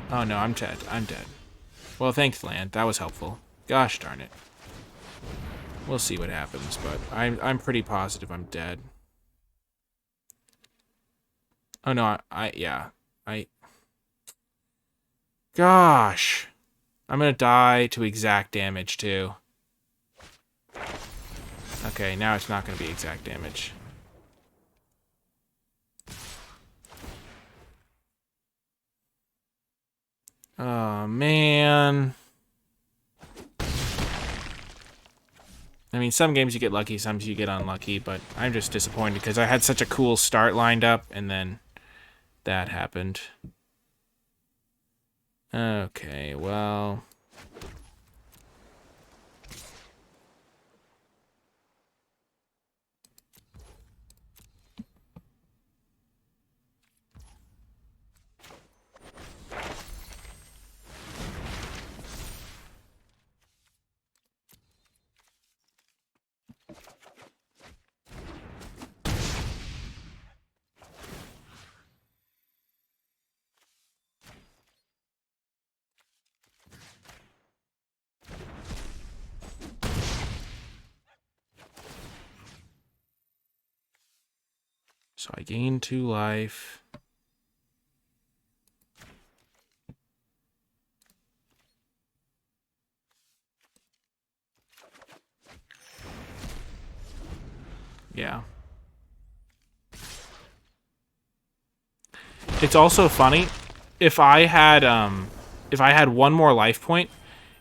Oh, no, I'm dead. I'm dead. Well, thanks, land. That was helpful. Gosh darn it. We'll see what happens, but I'm pretty positive I'm dead. Oh, no, yeah. Gosh. I'm gonna die to exact damage, too. Okay, now it's not gonna be exact damage. Oh, man. I mean, some games you get lucky, some you get unlucky, but I'm just disappointed because I had such a cool start lined up, and then that happened. Okay, well... So I gain 2 life. Yeah. It's also funny, if I had 1 more life point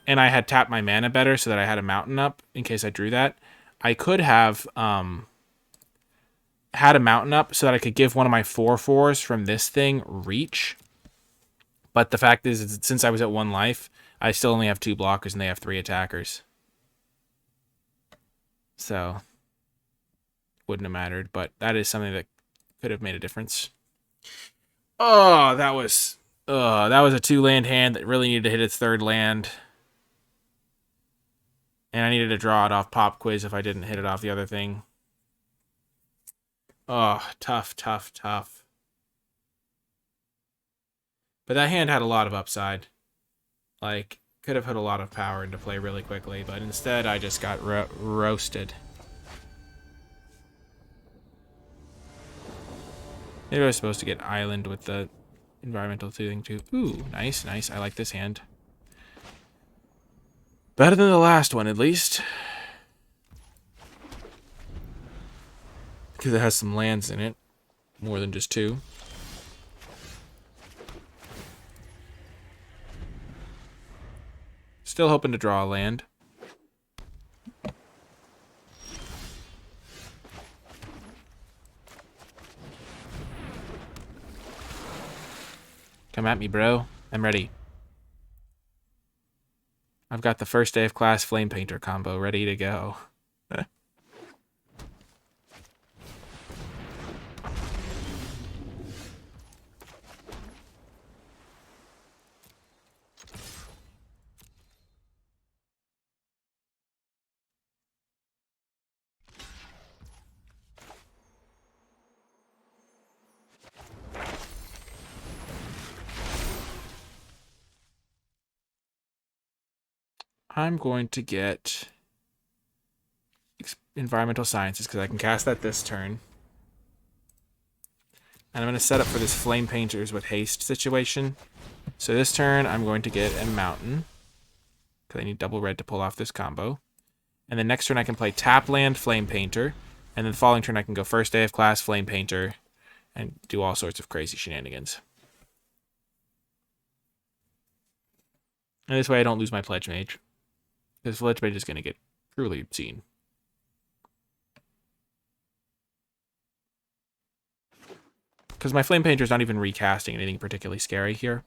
and I had tapped my mana better so that I had a mountain up in case I drew that, I could have had a mountain up so that I could give one of my 4/4s from this thing reach. But the fact is, since I was at 1 life, I still only have 2 blockers and they have 3 attackers. So, wouldn't have mattered, but that is something that could have made a difference. Oh, that was a 2-land hand that really needed to hit its 3rd land. And I needed to draw it off Pop Quiz if I didn't hit it off the other thing. Oh, tough, tough, tough. But that hand had a lot of upside. Like, could have put a lot of power into play really quickly, but instead I just got roasted. Maybe I was supposed to get Island with the environmental thing too. Ooh, nice, nice. I like this hand. Better than the last one, at least. Because it has some lands in it. More than just 2. Still hoping to draw a land. Come at me, bro. I'm ready. I've got the first day of class Flame Painter combo ready to go. I'm going to get Environmental Sciences because I can cast that this turn. And I'm going to set up for this Flame Painters with haste situation. So this turn, I'm going to get a Mountain because I need double red to pull off this combo. And then next turn, I can play Tap Land, Flame Painter. And then the following turn, I can go first day of class, Flame Painter, and do all sorts of crazy shenanigans. And this way I don't lose my Pledge Mage. Because Pledge Mage is going to get truly obscene. Because my Flame Painter's not even recasting anything particularly scary here.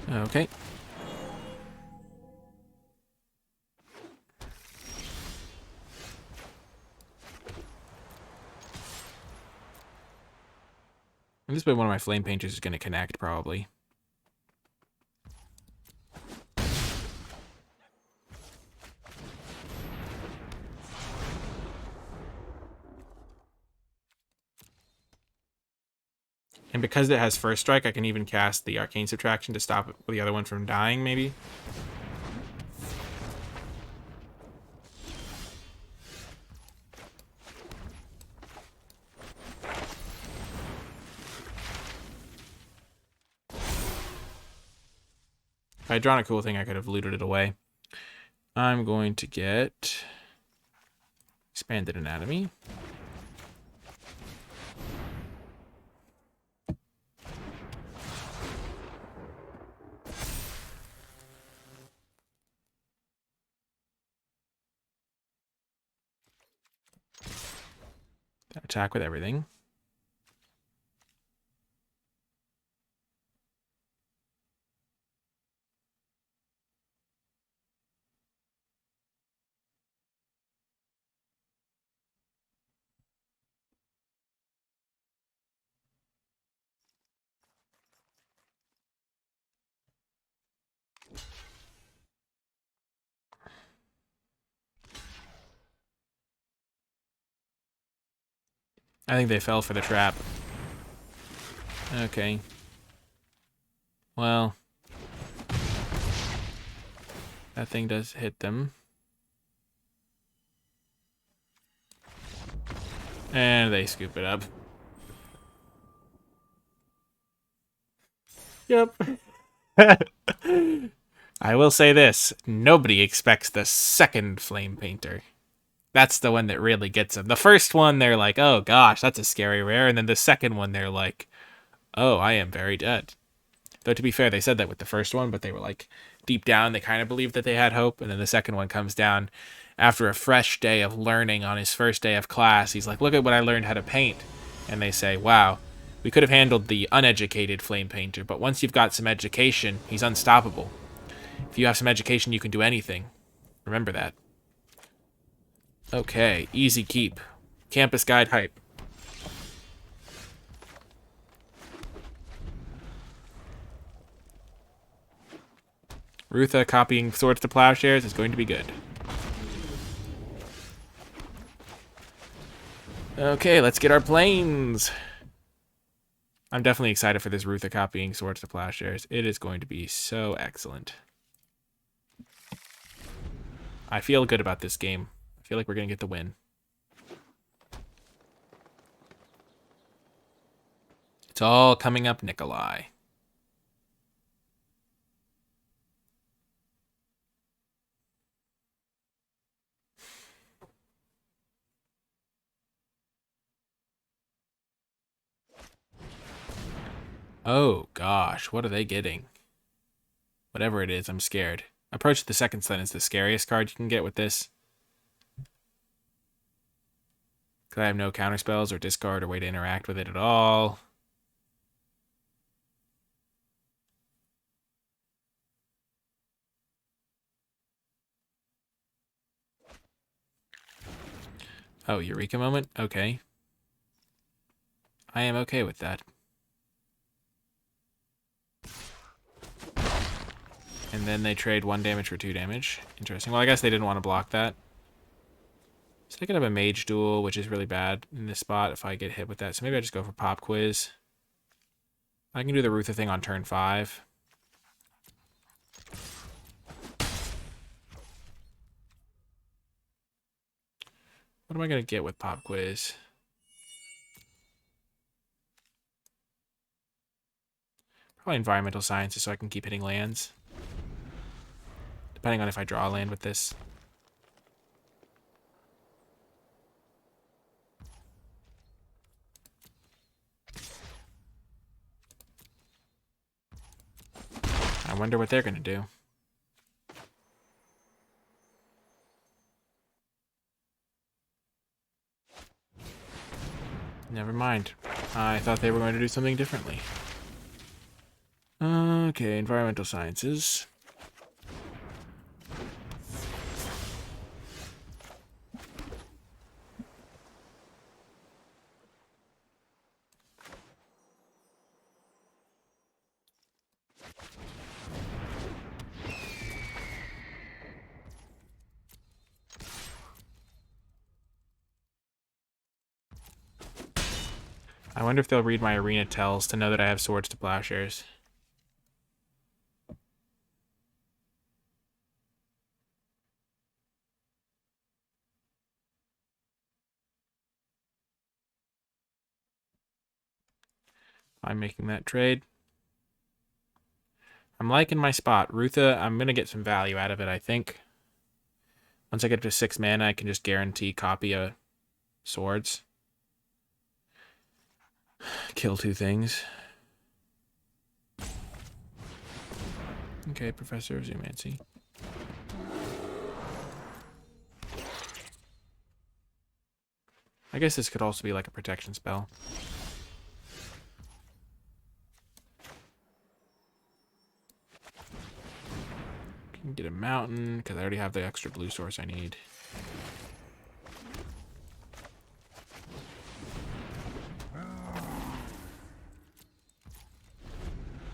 Okay. And this way one of my Flame Painters is going to connect, probably. And because it has First Strike, I can even cast the Arcane Subtraction to stop the other one from dying, maybe? If I had drawn a cool thing, I could have looted it away. I'm going to get Expanded Anatomy. Attack with everything. I think they fell for the trap. Okay. Well, that thing does hit them. And they scoop it up. Yep. I will say this. Nobody expects the second Flame Painter. That's the one that really gets them. The first one, they're like, oh gosh, that's a scary rare. And then the second one, they're like, oh, I am very dead. Though to be fair, they said that with the first one, but they were like, deep down, they kind of believed that they had hope. And then the second one comes down after a fresh day of learning on his first day of class. He's like, look at what I learned how to paint. And they say, wow, we could have handled the uneducated Flame Painter, but once you've got some education, he's unstoppable. If you have some education, you can do anything. Remember that. Okay, easy keep. Campus Guide hype. Rutha copying Swords to Plowshares is going to be good. Okay, let's get our planes. I'm definitely excited for this Rutha copying Swords to Plowshares. It is going to be so excellent. I feel good about this game. I feel like we're going to get the win. It's all coming up, Nikolai. Oh, gosh. What are they getting? Whatever it is, I'm scared. Approach the Second Sun is the scariest card you can get with this. Because I have no counterspells or discard or way to interact with it at all. Oh, Eureka moment? Okay. I am okay with that. And then they trade 1 damage for 2 damage. Interesting. Well, I guess they didn't want to block that. So they could have a Mage Duel, which is really bad in this spot if I get hit with that. So maybe I just go for Pop Quiz. I can do the Rutha thing on turn 5. What am I going to get with Pop Quiz? Probably Environmental Sciences so I can keep hitting lands. Depending on if I draw a land with this. wonder what they're going to do. Never mind. I thought they were going to do something differently. Okay, environmental sciences. I wonder if they'll read my arena tells to know that I have swords to plowshares. I'm making that trade. I'm liking my spot. Rutha, I'm going to get some value out of it, I think. Once I get to 6 mana, I can just guarantee copy a swords. Kill 2 things. Okay, Professor of Zoomancy. I guess this could also be like a protection spell. Can get a mountain, because I already have the extra blue source I need.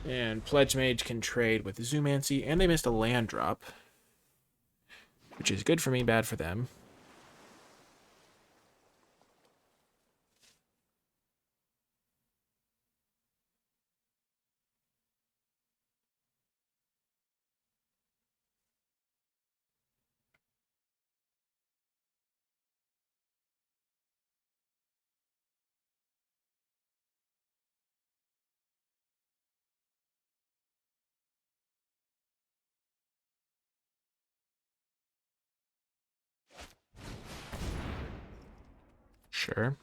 And Pledge Mage can trade with Zoomancy, and they missed a land drop. Which is good for me, bad for them. Sure.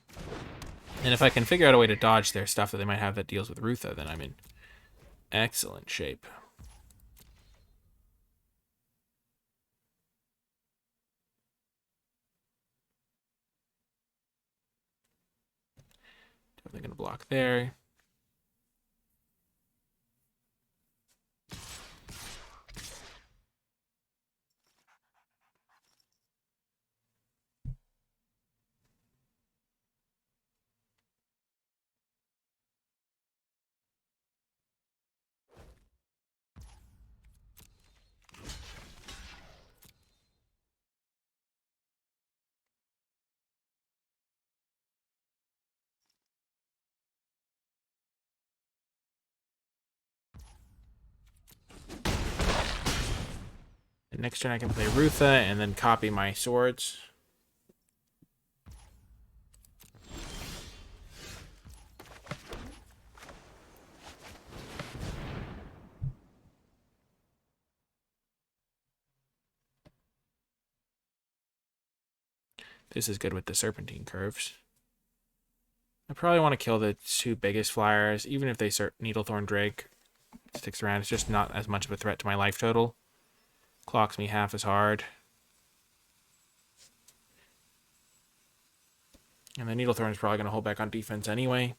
And if I can figure out a way to dodge their stuff that they might have that deals with Rutha, then I'm in excellent shape. Definitely going to block there. And next turn I can play Rutha and then copy my swords. This is good with the Serpentine curves. I probably want to kill the 2 biggest flyers, even if they Needlethorn Drake sticks around. It's just not as much of a threat to my life total. Clocks me half as hard. And the Needlethorn is probably going to hold back on defense anyway.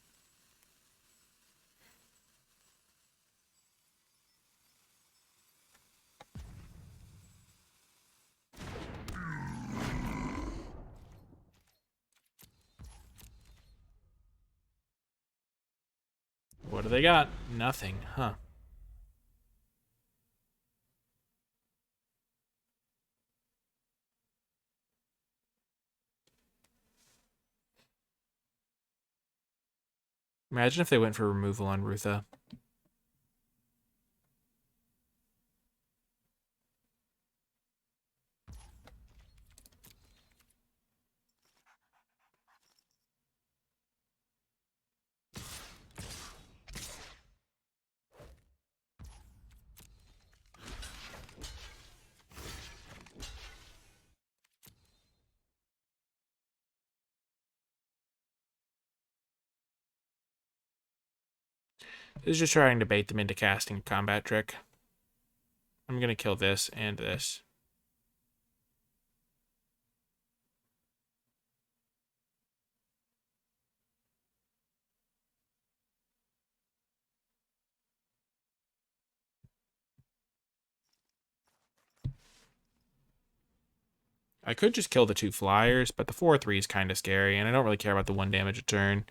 What do they got? Nothing, huh? Imagine if they went for removal on Rutha. This is just trying to bait them into casting a combat trick. I'm going to kill this and this. I could just kill the 2 flyers, but the 4/3 is kind of scary, and I don't really care about the 1 damage a turn.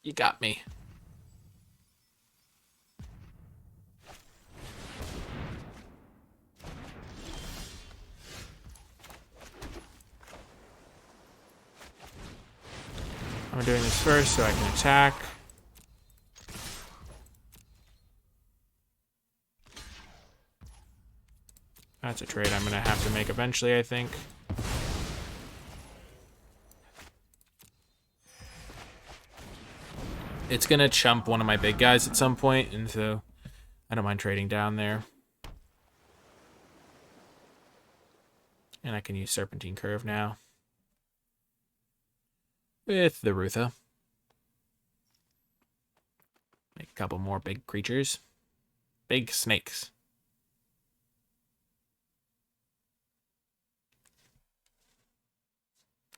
You got me. I'm doing this first so I can attack. That's a trade I'm going to have to make eventually, I think. It's going to chump one of my big guys at some point, and so I don't mind trading down there. And I can use Serpentine Curve now. With the Rutha. Make a couple more big creatures. Big snakes.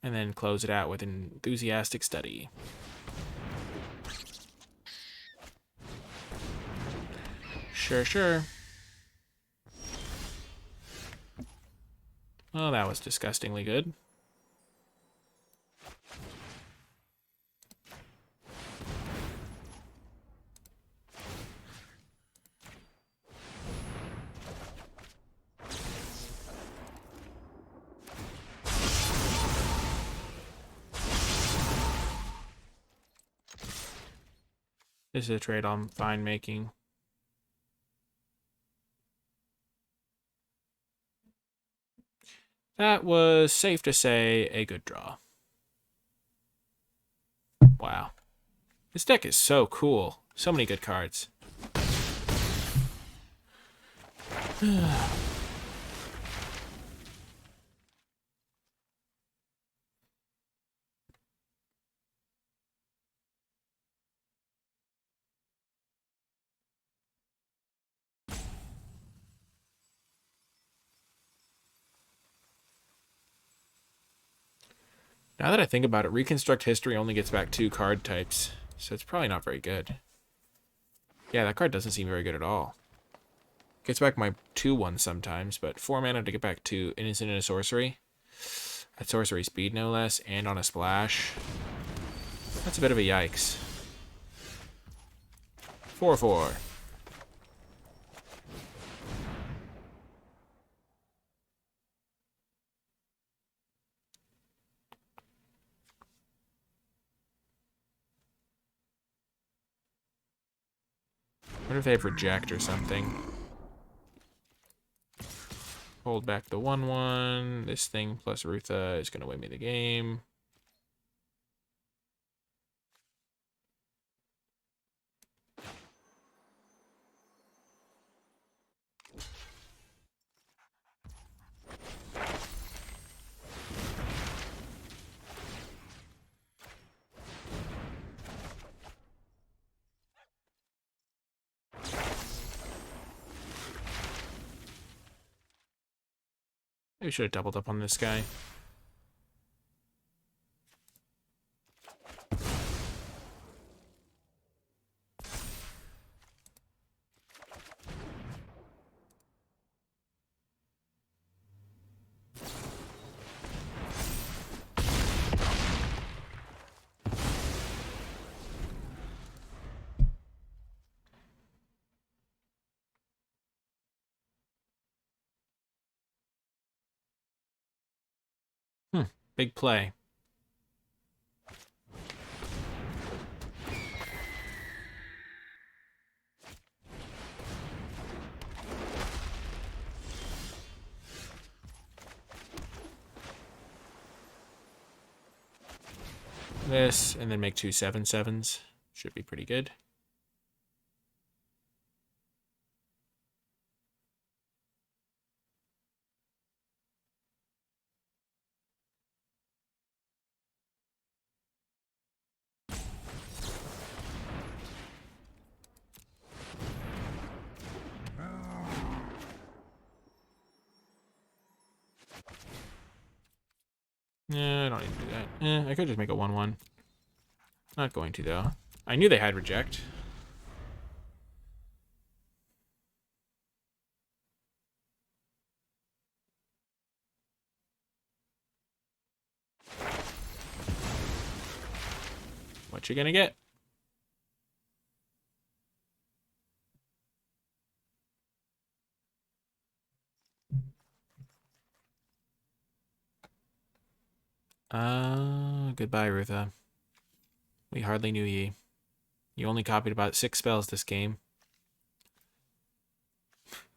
And then close it out with Enthusiastic Study. Sure. Oh, that was disgustingly good. This is a trade I'm fine making. That was, safe to say, a good draw. Wow. This deck is so cool. So many good cards. Now that I think about it, Reconstruct History only gets back 2 card types, so it's probably not very good. Yeah, that card doesn't seem very good at all. Gets back my 2/1 sometimes, but 4 mana to get back 2 Innocent and a Sorcery. At sorcery speed, no less, and on a splash. That's a bit of a yikes. 4/4. I wonder if they have reject or something. Hold back the 1/1. This thing plus Rutha is going to win me the game. Maybe we should have doubled up on this guy. Big play. This, and then make 2 7/7s. Should be pretty good. Yeah, I don't need to do that. I could just make a 1/1. Not going to, though. I knew they had reject. What you gonna get? Goodbye, Rutha. We hardly knew ye. You only copied about 6 spells this game.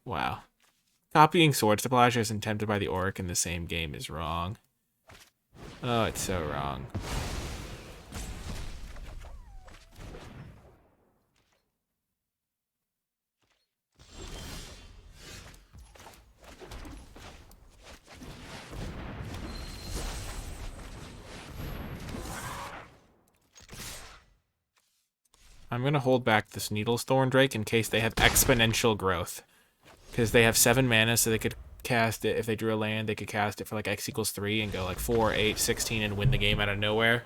Wow. Copying Sword Splashers and Tempted by the Orc in the same game is wrong. Oh, it's so wrong. I'm going to hold back this Needlethorn Drake in case they have exponential growth. Because they have 7 mana, so they could cast it. If they drew a land, they could cast it for like X equals 3 and go like 4, 8, 16 and win the game out of nowhere.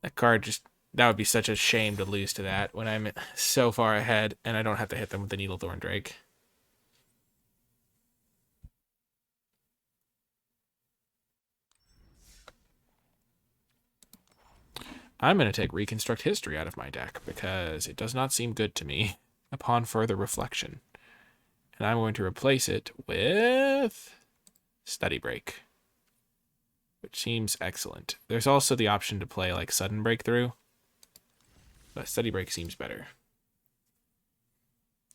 That card just... That would be such a shame to lose to that when I'm so far ahead and I don't have to hit them with the Needlethorn Drake. I'm going to take Reconstruct History out of my deck because it does not seem good to me upon further reflection. And I'm going to replace it with Study Break, which seems excellent. There's also the option to play like Sudden Breakthrough, but Study Break seems better.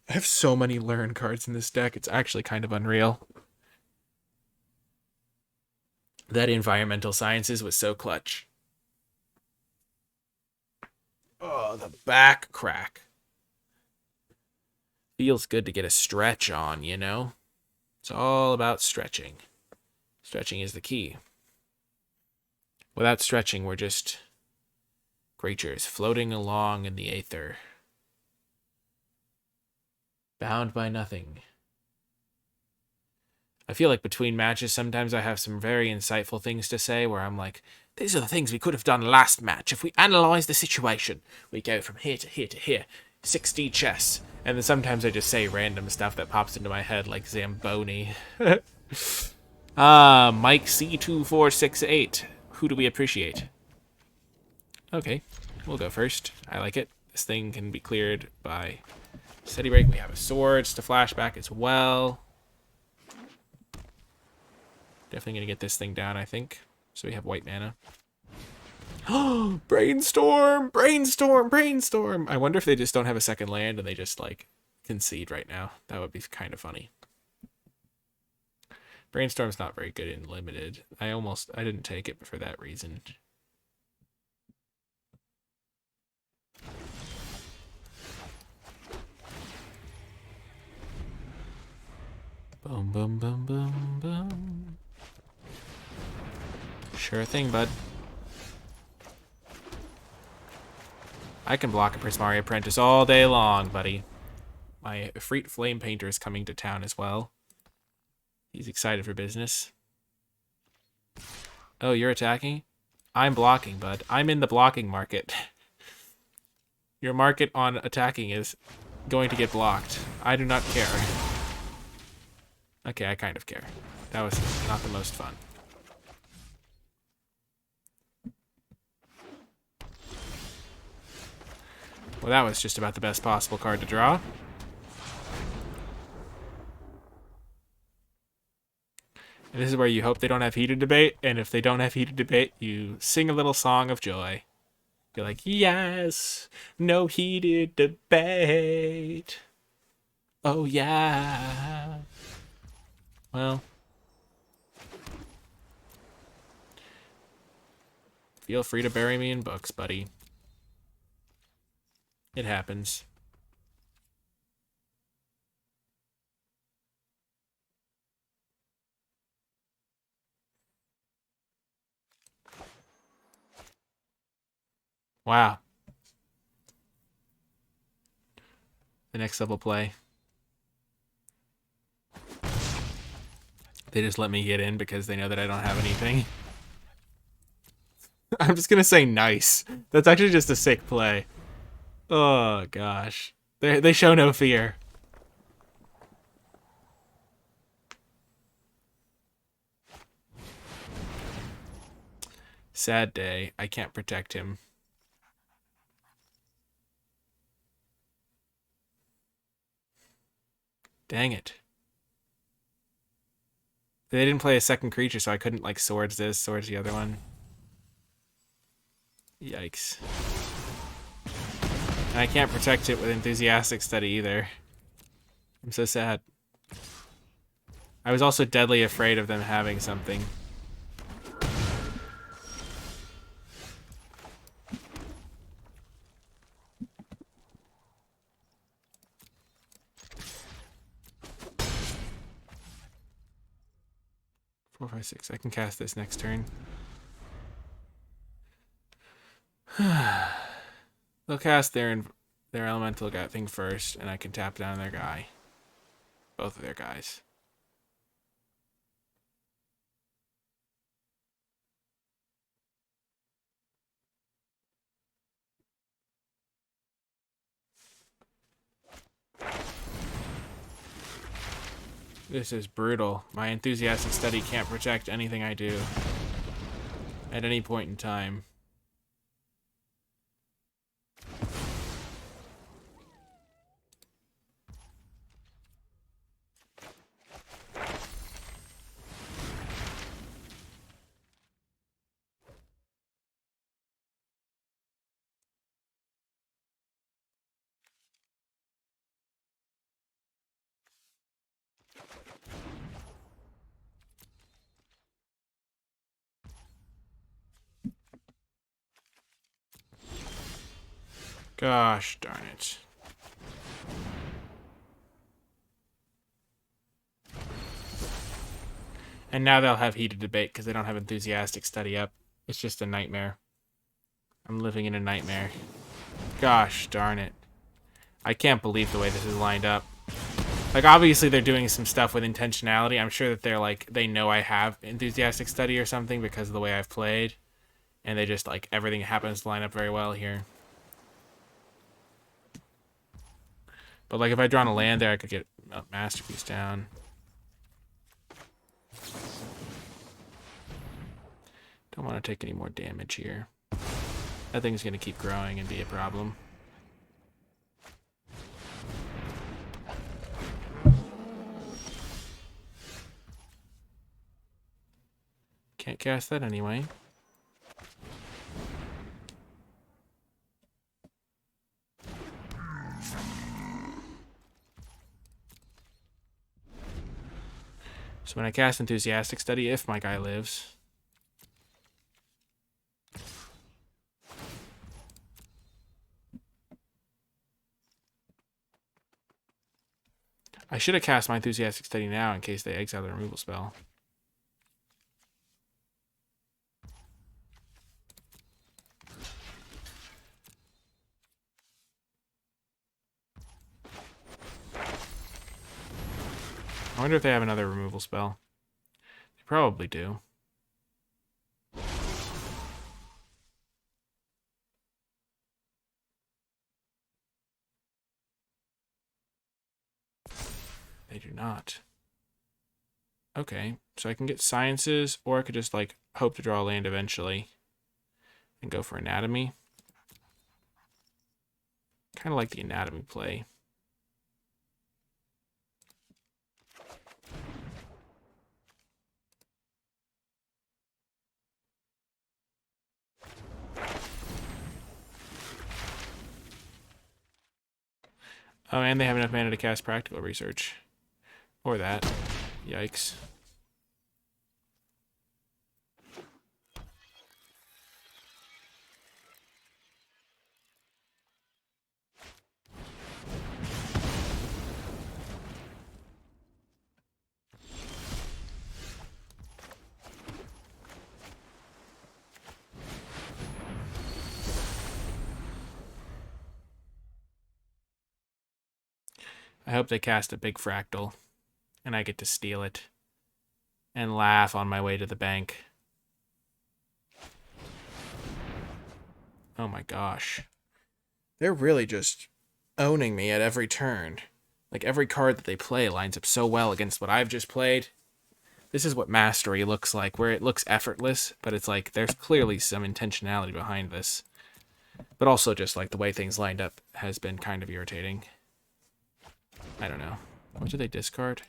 I have so many Learn cards in this deck, it's actually kind of unreal. That Environmental Sciences was so clutch. Oh, the back crack. Feels good to get a stretch on, you know? It's all about stretching. Stretching is the key. Without stretching, we're just creatures floating along in the aether. Bound by nothing. I feel like between matches, sometimes I have some very insightful things to say where I'm like, these are the things we could have done last match. If we analyze the situation, we go from here to here to here. 6D chess. And then sometimes I just say random stuff that pops into my head like Zamboni. Mike C2468. Who do we appreciate? Okay, we'll go first. I like it. This thing can be cleared by Steady Break. We have a Swords to flashback as well. Definitely going to get this thing down, I think. So we have white mana. Oh, Brainstorm! Brainstorm! Brainstorm! I wonder if they just don't have a second land and they just, like, concede right now. That would be kind of funny. Brainstorm's not very good in limited. I didn't take it for that reason. Boom, boom, boom, boom, boom. Sure thing, bud. I can block a Prismari Apprentice all day long, buddy. My Efreet Flame Painter is coming to town as well. He's excited for business. Oh, you're attacking? I'm blocking, bud. I'm in the blocking market. Your market on attacking is going to get blocked. I do not care. Okay, I kind of care. That was not the most fun. Well, that was just about the best possible card to draw. And this is where you hope they don't have heated debate, and if they don't have heated debate, you sing a little song of joy. You're like, yes, no heated debate. Oh, yeah. Well, feel free to bury me in books, buddy. It happens. Wow. The next level play. They just let me get in because they know that I don't have anything. I'm just gonna say nice. That's actually just a sick play. Oh, gosh. They show no fear. Sad day. I can't protect him. Dang it. They didn't play a second creature, so I couldn't, like, swords this, swords the other one. Yikes. And I can't protect it with enthusiastic study either. I'm so sad. I was also deadly afraid of them having something. Four, five, six. I can cast this next turn. They'll cast their elemental thing first, and I can tap down their guy. Both of their guys. This is brutal. My enthusiastic study can't protect anything I do at any point in time. Gosh darn it. And now they'll have heated debate because they don't have enthusiastic study up. It's just a nightmare. I'm living in a nightmare. Gosh darn it. I can't believe the way this is lined up. Like, obviously they're doing some stuff with intentionality. I'm sure that they're like, they know I have enthusiastic study or something because of the way I've played. And they just, like, everything happens to line up very well here. But, like, if I drawn a land there, I could get Masterpiece down. Don't want to take any more damage here. That thing's going to keep growing and be a problem. Can't cast that anyway. So when I cast Enthusiastic Study, if my guy lives... I should have cast my Enthusiastic Study now in case they exile the removal spell. I wonder if they have another removal spell. Probably do. They do not. Okay, so I can get sciences, or I could just, like, hope to draw land eventually and go for anatomy. Kind of like the anatomy play. Oh, and they have enough mana to cast practical research. Or that. Yikes. I hope they cast a big fractal, and I get to steal it and laugh on my way to the bank. Oh my gosh. They're really just owning me at every turn. Like, every card that they play lines up so well against what I've just played. This is what mastery looks like, where it looks effortless, but it's like there's clearly some intentionality behind this. But also just like the way things lined up has been kind of irritating. I don't know. What did they discard?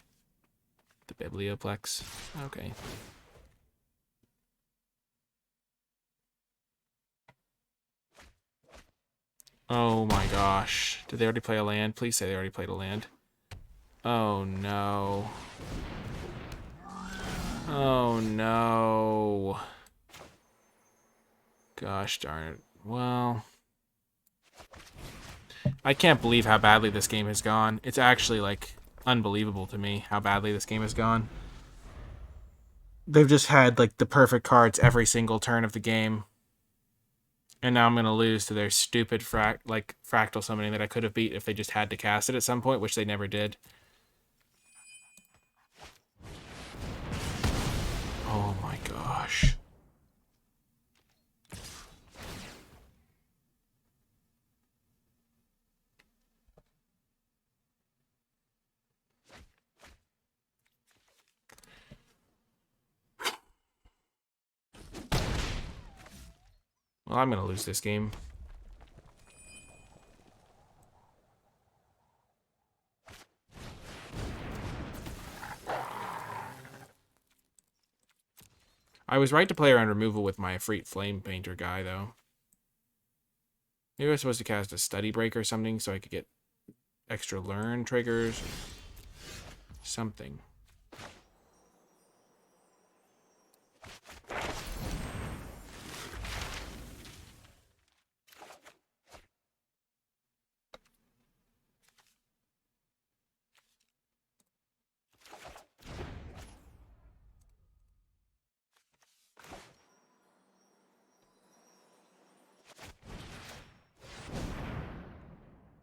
The Biblioplex. Okay. Oh my gosh. Did they already play a land? Please say they already played a land. Oh no. Oh no. Gosh darn it. Well, I can't believe how badly this game has gone. It's actually, like, unbelievable to me how badly this game has gone. They've just had, like, the perfect cards every single turn of the game. And now I'm going to lose to their stupid fractal summoning that I could have beat if they just had to cast it at some point, which they never did. Oh my gosh. Well, I'm going to lose this game. I was right to play around removal with my Efreet Flame Painter guy, though. Maybe I was supposed to cast a Study Break or something so I could get extra learn triggers or something.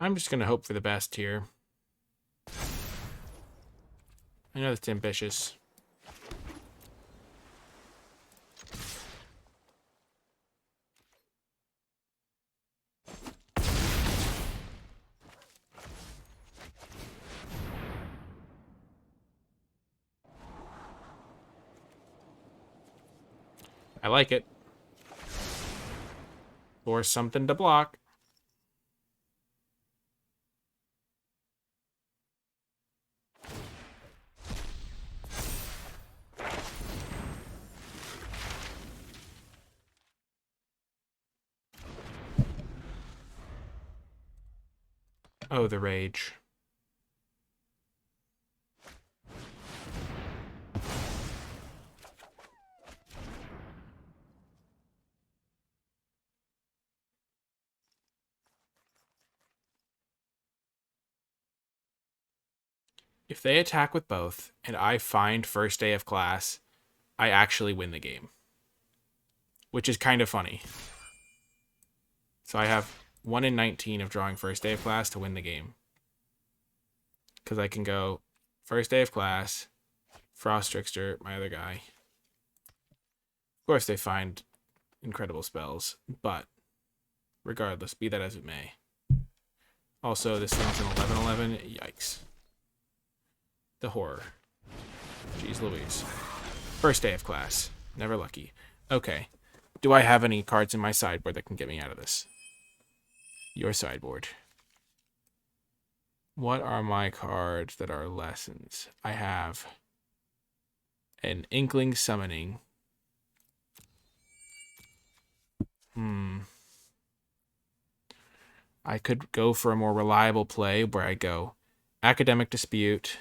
I'm just going to hope for the best here. I know that's ambitious. I like it. Or something to block. Oh, the rage. If they attack with both, and I find first day of class, I actually win the game. Which is kind of funny. So I have 1 in 19 of drawing first day of class to win the game. Because I can go first day of class, Frost Trickster, my other guy, Of course, they find incredible spells, but regardless, be that as it may. Also, this thing's an 11/11. Yikes. The horror. Jeez Louise. First day of class. Never lucky. Okay. Do I have any cards in my sideboard that can get me out of this? Your sideboard. What are my cards that are lessons? I have an Inkling Summoning. I could go for a more reliable play where I go Academic Dispute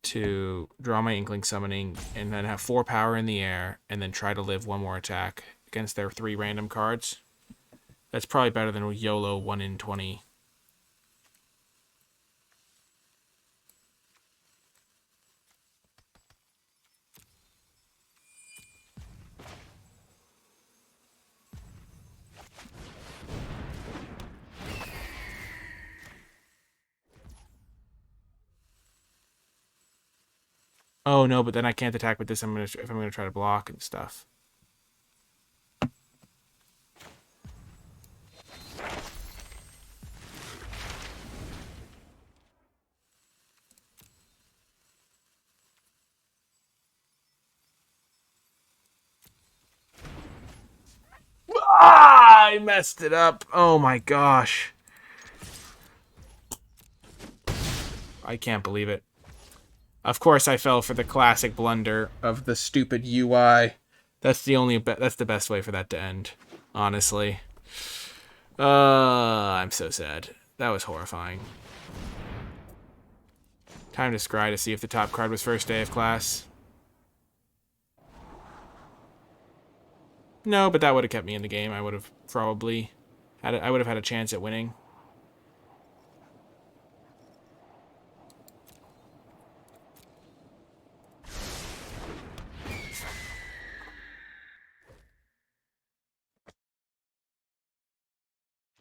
to draw my Inkling Summoning and then have 4 power in the air and then try to live 1 more attack against their 3 random cards. That's probably better than YOLO 1 in 20. Oh no, but then I can't attack with this. If I'm gonna try to block and stuff. Ah, I messed it up. Oh my gosh. I can't believe it. Of course, I fell for the classic blunder of the stupid UI. That's the best way for that to end, honestly. I'm so sad. That was horrifying. Time to scry to see if the top card was first day of class. No, but that would have kept me in the game. I would have probably had a chance at winning.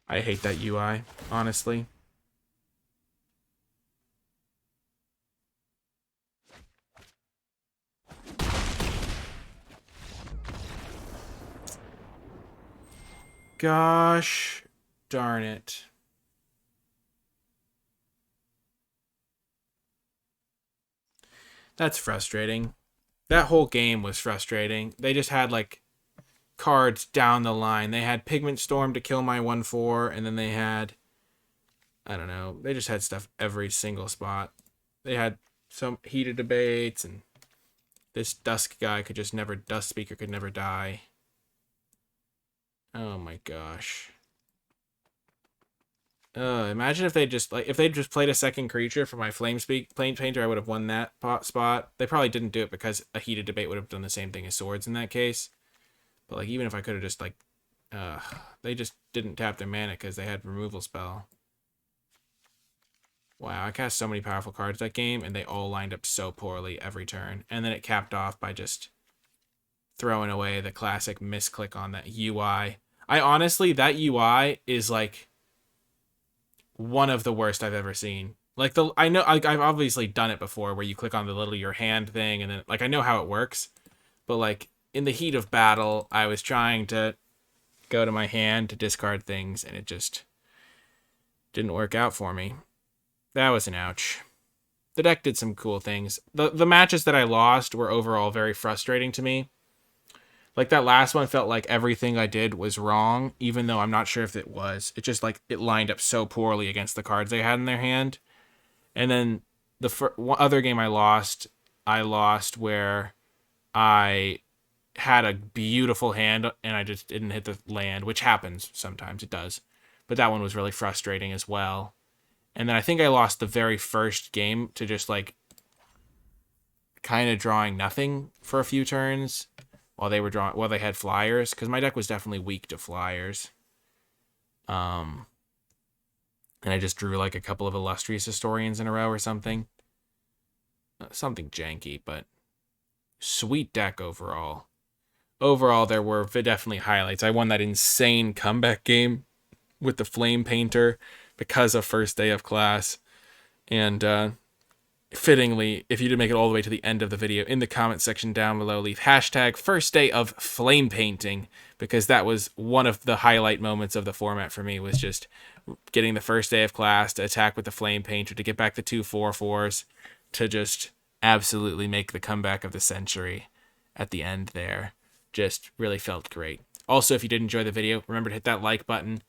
I hate that UI, honestly. Gosh darn it. That's frustrating. That whole game was frustrating. They just had, like, cards down the line. They had Pigment Storm to kill my 1/4, and then they had, I don't know, they just had stuff every single spot. They had some heated debates, and this Dusk guy could just never, Dusk Speaker could never die. Oh my gosh. Imagine if they just played a second creature for my Flame Painter, I would have won that spot. They probably didn't do it because a heated debate would have done the same thing as Swords in that case. But like, even if I could have just like, they just didn't tap their mana because they had removal spell. Wow, I cast so many powerful cards that game, and they all lined up so poorly every turn. And then it capped off by just throwing away the classic misclick on that UI. I honestly, that UI is like one of the worst I've ever seen. Like, I know I've obviously done it before where you click on the little your hand thing and then like I know how it works, but like in the heat of battle, I was trying to go to my hand to discard things and it just didn't work out for me. That was an ouch. The deck did some cool things. The matches that I lost were overall very frustrating to me. Like, that last one felt like everything I did was wrong, even though I'm not sure if it was. It just, like, it lined up so poorly against the cards they had in their hand. And then the other game I lost where I had a beautiful hand and I just didn't hit the land, which happens sometimes, it does. But that one was really frustrating as well. And then I think I lost the very first game to just, like, kind of drawing nothing for a few turns. While they had flyers, because my deck was definitely weak to flyers. And I just drew like a couple of Illustrious Historians in a row or something. Something janky, but sweet deck overall. Overall, there were definitely highlights. I won that insane comeback game with the Flame Painter because of first day of class. And fittingly, if you did make it all the way to the end of the video, in the comment section down below, leave hashtag first day of flame painting, because that was one of the highlight moments of the format for me, was just getting the first day of class to attack with the flame painter, to get back the 2/4/4s, to just absolutely make the comeback of the century at the end there. Just really felt great. Also, if you did enjoy the video, remember to hit that like button,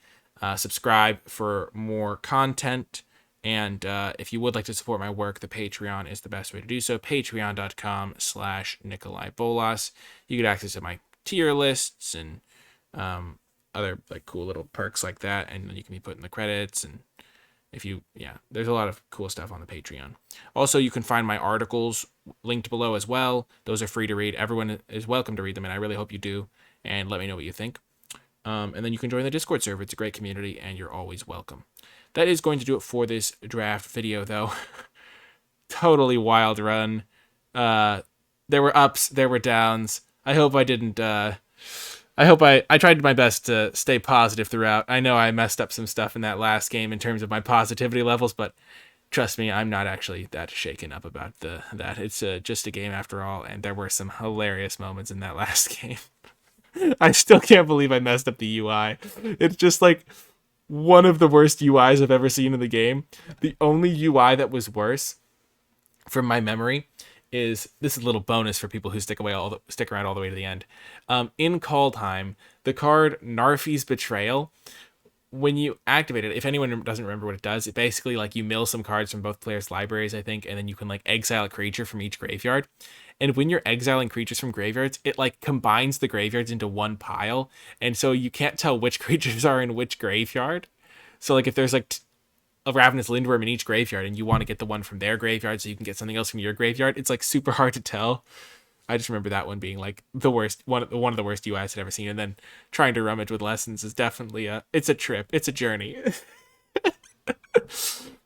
subscribe for more content, and if you would like to support my work, the Patreon is the best way to do so. Patreon.com/NicolaiBolas. You get access to my tier lists and other like cool little perks like that, and you can be put in the credits. And there's a lot of cool stuff on the Patreon. Also, you can find my articles linked below as well. Those are free to read. Everyone is welcome to read them, and I really hope you do. And let me know what you think. And then you can join the Discord server. It's a great community, and you're always welcome. That is going to do it for this draft video, though. Totally wild run. There were ups, there were downs. I hope I didn't... I tried my best to stay positive throughout. I know I messed up some stuff in that last game in terms of my positivity levels, but trust me, I'm not actually that shaken up about that. It's just a game after all, and there were some hilarious moments in that last game. I still can't believe I messed up the UI. It's just like one of the worst UIs I've ever seen in the game. The only UI that was worse, from my memory, this is a little bonus for people who stick around all the way to the end. In Kaldheim, the card Narfi's Betrayal, when you activate it, if anyone doesn't remember what it does, it basically like you mill some cards from both players' libraries, I think, and then you can like exile a creature from each graveyard. And when you're exiling creatures from graveyards, it like combines the graveyards into one pile, and so you can't tell which creatures are in which graveyard. So like if there's like a Ravenous Lindworm in each graveyard and you want to get the one from their graveyard so you can get something else from your graveyard, it's like super hard to tell. I just remember that one being like the worst, one of the worst UIs I'd ever seen. And then trying to rummage with lessons is definitely it's a trip. It's a journey. But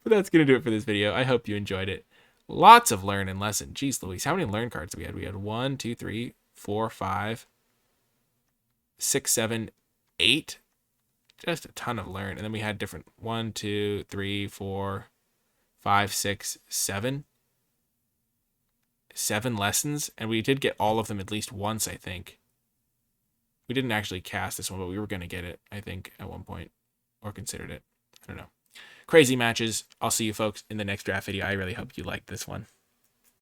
that's going to do it for this video. I hope you enjoyed it. Lots of learn and lesson. Jeez Louise, how many learn cards we had? We had 1, 2, 3, 4, 5, 6, 7, 8. Just a ton of learn. And then we had different 1, 2, 3, 4, 5, 6, 7. 7 lessons. And we did get all of them at least once, I think. We didn't actually cast this one, but we were going to get it, I think, at one point. Or considered it. I don't know. Crazy matches. I'll see you folks in the next draft video. I really hope you liked this one.